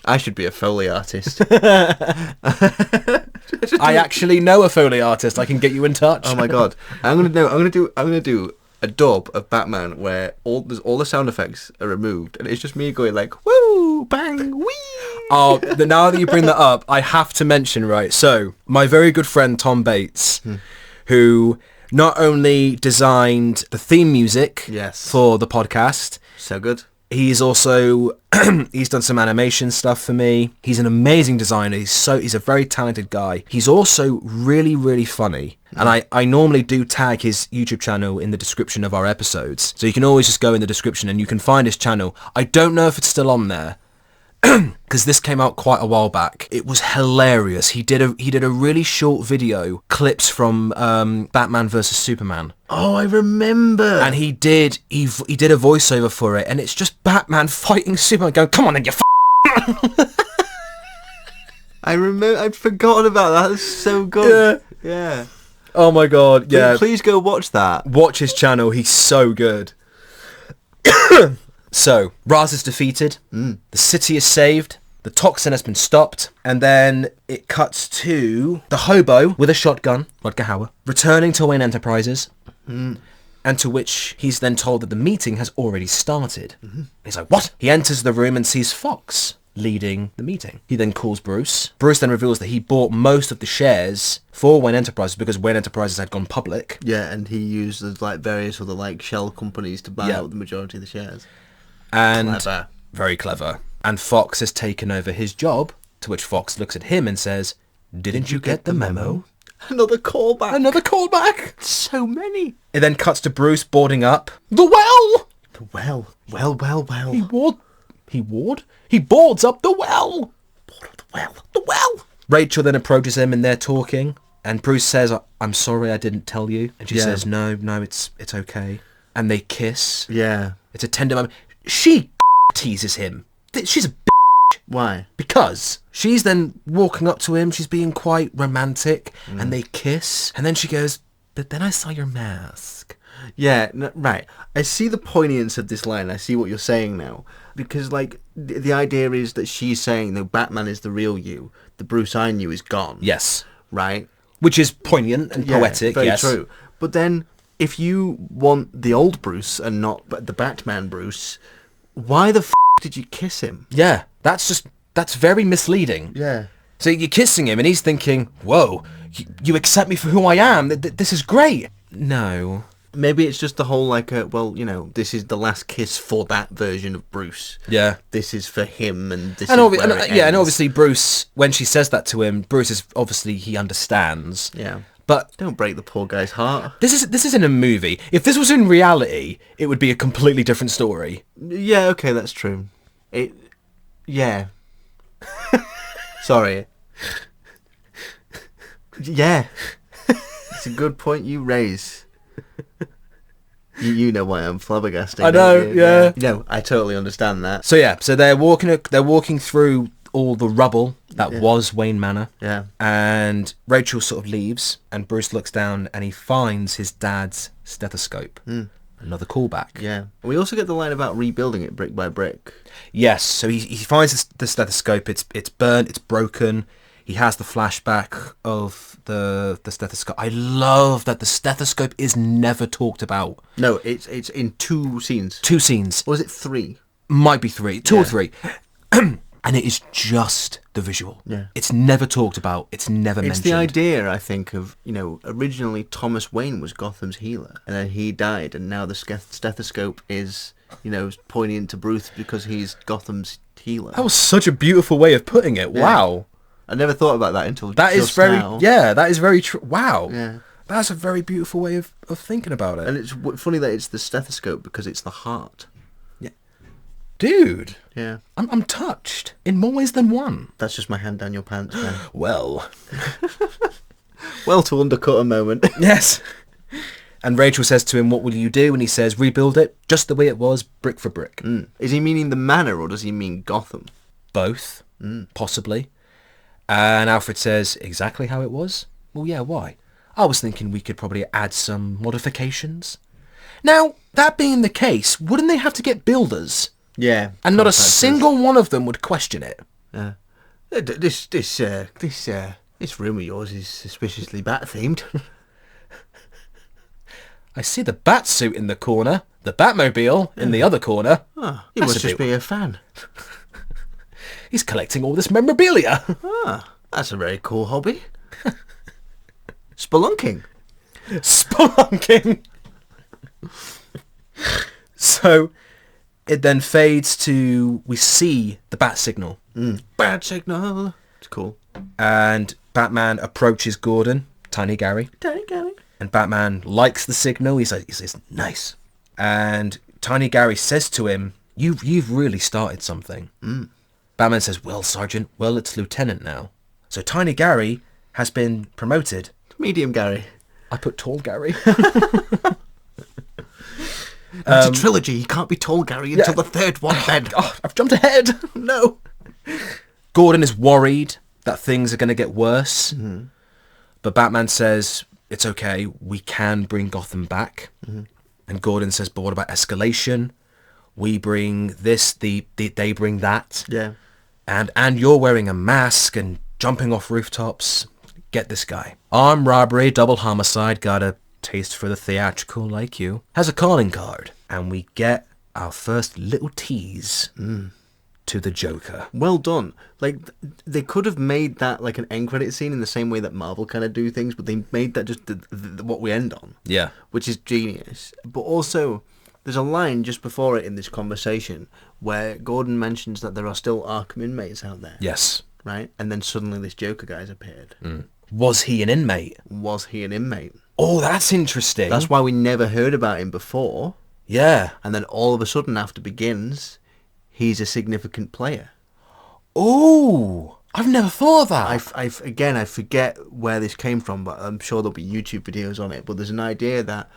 B: I should be a Foley artist.
A: I actually know a Foley artist. I can get you in touch.
B: Oh my god. I'm gonna do a dub of Batman where all the sound effects are removed and it's just me going like woo, bang, wee.
A: Oh, now that you bring that up, I have to mention, right, so my very good friend Tom Bates, who not only designed the theme music for the podcast,
B: so good.
A: He's also he's done some animation stuff for me. He's an amazing designer. He's a very talented guy. He's also really, really funny. And I normally do tag his YouTube channel in the description of our episodes. So you can always just go in the description and you can find his channel. I don't know if it's still on there, because this came out quite a while back. It was hilarious. He did a really short video, clips from Batman vs Superman.
B: Oh, I remember.
A: And he did a voiceover for it, and it's just Batman fighting Superman, going, "Come on, then you
B: I remember. I'd forgotten about that. That's so good. Yeah.
A: Oh my god. Yeah.
B: Please go watch that.
A: Watch his channel. He's so good. So, Ra's is defeated, the city is saved, the toxin has been stopped, and then it cuts to the hobo with a shotgun, Rutger Hauer, returning to Wayne Enterprises, and to which he's then told that the meeting has already started. He's like, what? He enters the room and sees Fox leading the meeting. He then calls Bruce. Bruce then reveals that he bought most of the shares for Wayne Enterprises because Wayne Enterprises had gone public.
B: Yeah, and he used various other shell companies to buy out the majority of the shares.
A: And
B: clever.
A: Very clever. And Fox has taken over his job, to which Fox looks at him and says, Didn't you get the memo?
B: Another callback.
A: Another callback.
B: So many.
A: It then cuts to Bruce boarding up the well.
B: The well. Well.
A: He boards up the well.
B: The well.
A: Rachel then approaches him and they're talking. And Bruce says, I'm sorry I didn't tell you. And she says, no, it's okay. And they kiss.
B: Yeah.
A: It's a tender moment. She teases him. She's a
B: Why?
A: Because she's then walking up to him. She's being quite romantic. And they kiss. And then she goes, but then I saw your mask.
B: Yeah, right. I see the poignance of this line. I see what you're saying now. Because, the idea is that she's saying that Batman is the real you. The Bruce I knew is gone.
A: Yes.
B: Right?
A: Which is poignant and poetic,
B: very
A: yes.
B: true. But then, if you want the old Bruce and not the Batman Bruce, why the did you kiss him?
A: Yeah, that's very misleading.
B: Yeah.
A: So you're kissing him and he's thinking, whoa, you accept me for who I am. This is great. No.
B: Maybe it's just the whole this is the last kiss for that version of Bruce.
A: Yeah.
B: This is for him and this
A: and
B: is where it ends.
A: And obviously Bruce, when she says that to him, Bruce is obviously, he understands.
B: Yeah.
A: But
B: don't break the poor guy's heart.
A: This isn't a movie. If this was in reality, it would be a completely different story.
B: Yeah, okay, that's true. Yeah. Sorry. Yeah. It's a good point you raise. You know why I'm flabbergasting.
A: I know, yeah.
B: No, I totally understand that.
A: So they're walking through all the rubble that was Wayne Manor.
B: Yeah.
A: And Rachel sort of leaves, and Bruce looks down and he finds his dad's stethoscope. Another callback.
B: Yeah. We also get the line about rebuilding it brick by brick.
A: Yes, so he finds the stethoscope. It's burnt, it's broken. He has the flashback of the stethoscope. I love that the stethoscope is never talked about.
B: No, it's in 2 scenes.
A: 2 scenes.
B: Or is it 3?
A: Might be 3. 2 or 3. And it is just the visual.
B: Yeah.
A: It's never talked about. It's never mentioned.
B: It's the idea, I think, of, originally Thomas Wayne was Gotham's healer, and then he died, and now the stethoscope is, poignant to Bruce because he's Gotham's healer.
A: That was such a beautiful way of putting it. Yeah. Wow.
B: I never thought about that until
A: that
B: just
A: is very
B: now.
A: Yeah, that is very true. Wow.
B: Yeah.
A: That's a very beautiful way of thinking about it.
B: And it's funny that it's the stethoscope because it's the heart.
A: Yeah. Dude.
B: Yeah.
A: I'm touched in more ways than one.
B: That's just my hand down your pants, man.
A: Well.
B: Well, to undercut a moment.
A: Yes. And Rachel says to him, what will you do? And he says, rebuild it just the way it was, brick for brick.
B: Is he meaning the manor or does he mean Gotham?
A: Both, possibly. And Alfred says, exactly how it was? Well, yeah, why? I was thinking we could probably add some modifications. Now, that being the case, wouldn't they have to get builders?
B: Yeah.
A: And not a single one of them would question it.
B: Yeah. This room of yours is suspiciously bat-themed.
A: I see the bat suit in the corner, the Batmobile in the other corner.
B: Oh, he must just be a fan.
A: He's collecting all this memorabilia.
B: That's a very cool hobby. Spelunking.
A: Spelunking. So it then fades to, we see the bat signal.
B: Bat signal. It's cool.
A: And Batman approaches Gordon, Tiny Gary.
B: Tiny Gary.
A: And Batman likes the signal. He says, nice. And Tiny Gary says to him, you've really started something. Batman says, well, Sergeant, it's Lieutenant now. So Tiny Gary has been promoted.
B: Medium Gary.
A: I put Tall Gary.
B: It's a trilogy. You can't be Tall Gary until the 3rd one, Ben.
A: Oh, I've jumped ahead.
B: No.
A: Gordon is worried that things are going to get worse. But Batman says, it's okay, we can bring Gotham back. And Gordon says, but what about escalation? We bring this, they bring that.
B: Yeah.
A: And you're wearing a mask and jumping off rooftops. Get this guy. Armed robbery, double homicide, got a taste for the theatrical like you. Has a calling card. And we get our first little tease to the Joker.
B: Well done. Like, they could have made that like an end credit scene in the same way that Marvel kind of do things, but they made that just what we end on.
A: Yeah.
B: Which is genius. But also, there's a line just before it in this conversation where Gordon mentions that there are still Arkham inmates out there.
A: Yes.
B: Right? And then suddenly this Joker guy's appeared.
A: Was he an inmate?
B: Was he an inmate?
A: Oh, that's interesting.
B: That's why we never heard about him before.
A: Yeah.
B: And then all of a sudden after Begins, he's a significant player.
A: Oh, I've never thought of that.
B: I forget where this came from, but I'm sure there'll be YouTube videos on it. But there's an idea that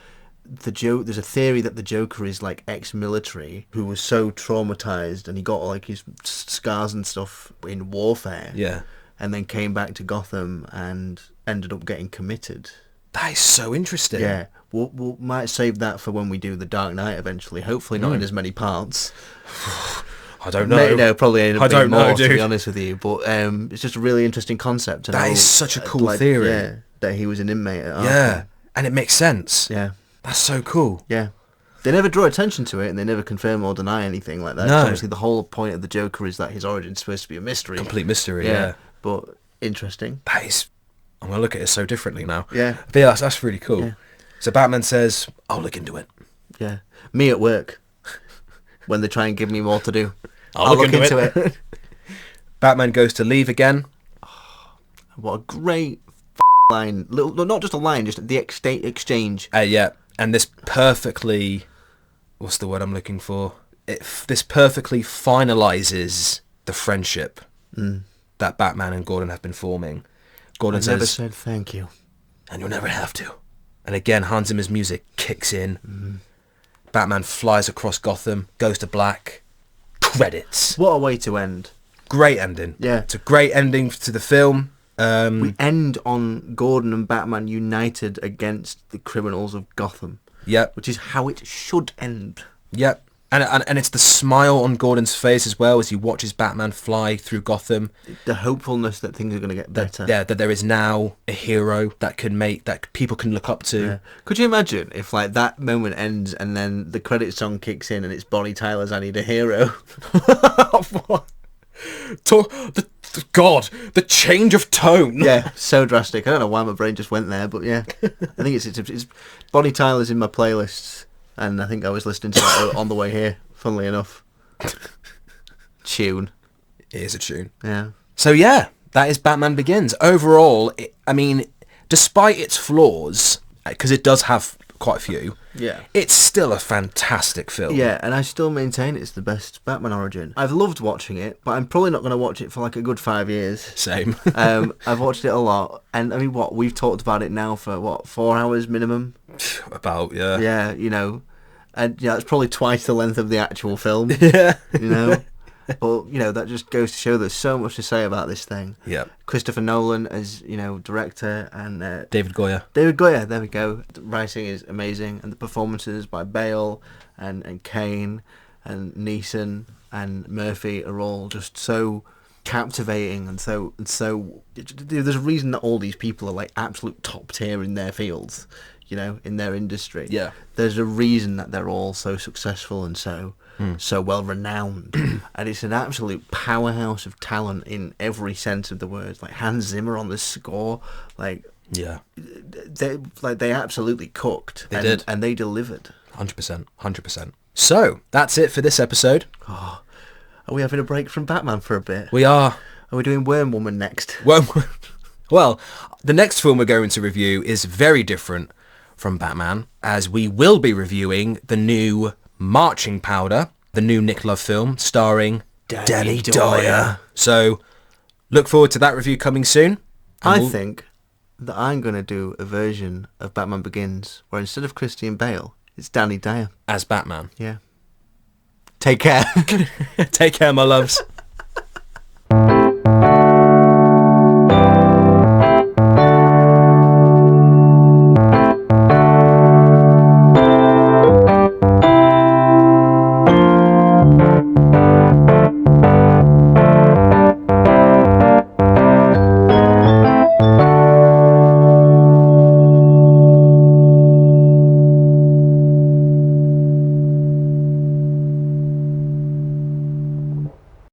B: there's a theory that the Joker is like ex-military who was so traumatized and he got like his scars and stuff in warfare.
A: Yeah.
B: And then came back to Gotham and ended up getting committed.
A: That is so interesting.
B: Yeah. We'll might save that for when we do The Dark Knight eventually. Hopefully not in as many parts.
A: I don't know.
B: No, probably end up
A: I don't
B: being more,
A: know, dude.
B: to be honest with you. But it's just a really interesting concept.
A: That is such a cool theory.
B: Yeah, that he was an inmate at Arkham.
A: Yeah, and it makes sense.
B: Yeah.
A: That's so cool.
B: Yeah. They never draw attention to it, and they never confirm or deny anything like that.
A: No.
B: Obviously, the whole point of the Joker is that his origin's supposed to be a mystery.
A: Complete mystery, yeah.
B: But interesting.
A: That is... I'm going to look at it so differently now.
B: Yeah.
A: But yeah, that's really cool.
B: Yeah.
A: So Batman says, I'll look into it.
B: Yeah. Me at work. When they try and give me more to do.
A: I'll look into it. Batman goes to leave again.
B: What a great line. Not just a line, just the exchange.
A: Yeah. And this perfectly... What's the word I'm looking for? This perfectly finalises the friendship that Batman and Gordon have been forming. Gordon says...
B: never said thank you.
A: And you'll never have to. And again, Hans Zimmer's music kicks in. Batman flies across Gotham, goes to black. Credits.
B: What a way to end.
A: great ending.
B: Yeah.
A: It's a great ending to the film.
B: We end on Gordon and Batman united against the criminals of Gotham.
A: Yep.
B: Which is how it should end.
A: Yep. And it's the smile on Gordon's face as well as he watches Batman fly through Gotham.
B: The hopefulness that things are going to get better.
A: That there is now a hero that people can look up to.
B: Yeah. Could you imagine if like that moment ends and then the credit song kicks in and it's Bonnie Tyler's "I Need a Hero"?
A: What? God, the change of tone.
B: Yeah, so drastic. I don't know why my brain just went there, but yeah, I think it's Bonnie Tyler's in my playlists. And I think I was listening to that on the way here, funnily enough. Tune.
A: It is a tune.
B: Yeah.
A: So yeah, that is Batman Begins. Overall, despite its flaws, because it does have quite a few, it's still a fantastic film.
B: Yeah, and I still maintain it's the best Batman origin. I've loved watching it, but I'm probably not going to watch it for like a good 5 years.
A: Same.
B: I've watched it a lot, and I mean, we've talked about it now for 4 hours minimum?
A: About, yeah.
B: Yeah, and it's probably twice the length of the actual film.
A: Yeah.
B: But, that just goes to show there's so much to say about this thing.
A: Yeah.
B: Christopher Nolan as, director, and...
A: David Goyer,
B: there we go. The writing is amazing, and the performances by Bale and Kane and Neeson and Murphy are all just so captivating and so... There's a reason that all these people are, like, absolute top tier in their fields, in their industry.
A: Yeah.
B: There's a reason that they're all so successful and so well renowned. And it's an absolute powerhouse of talent in every sense of the word. Like Hans Zimmer on the score,
A: yeah,
B: they absolutely cooked.
A: They did,
B: and they delivered.
A: 100%. So that's it for this episode.
B: Are we having a break from Batman for a bit?
A: We are.
B: Are we doing Worm Woman next?
A: Well, the next film we're going to review is very different from Batman, as we will be reviewing the new Marching Powder, the new Nick Love film starring Danny Dyer. So look forward to that review coming soon.
B: I think that I'm going to do a version of Batman Begins where instead of Christian Bale, it's Danny Dyer
A: as Batman.
B: Yeah. Take care.
A: Take care, my loves.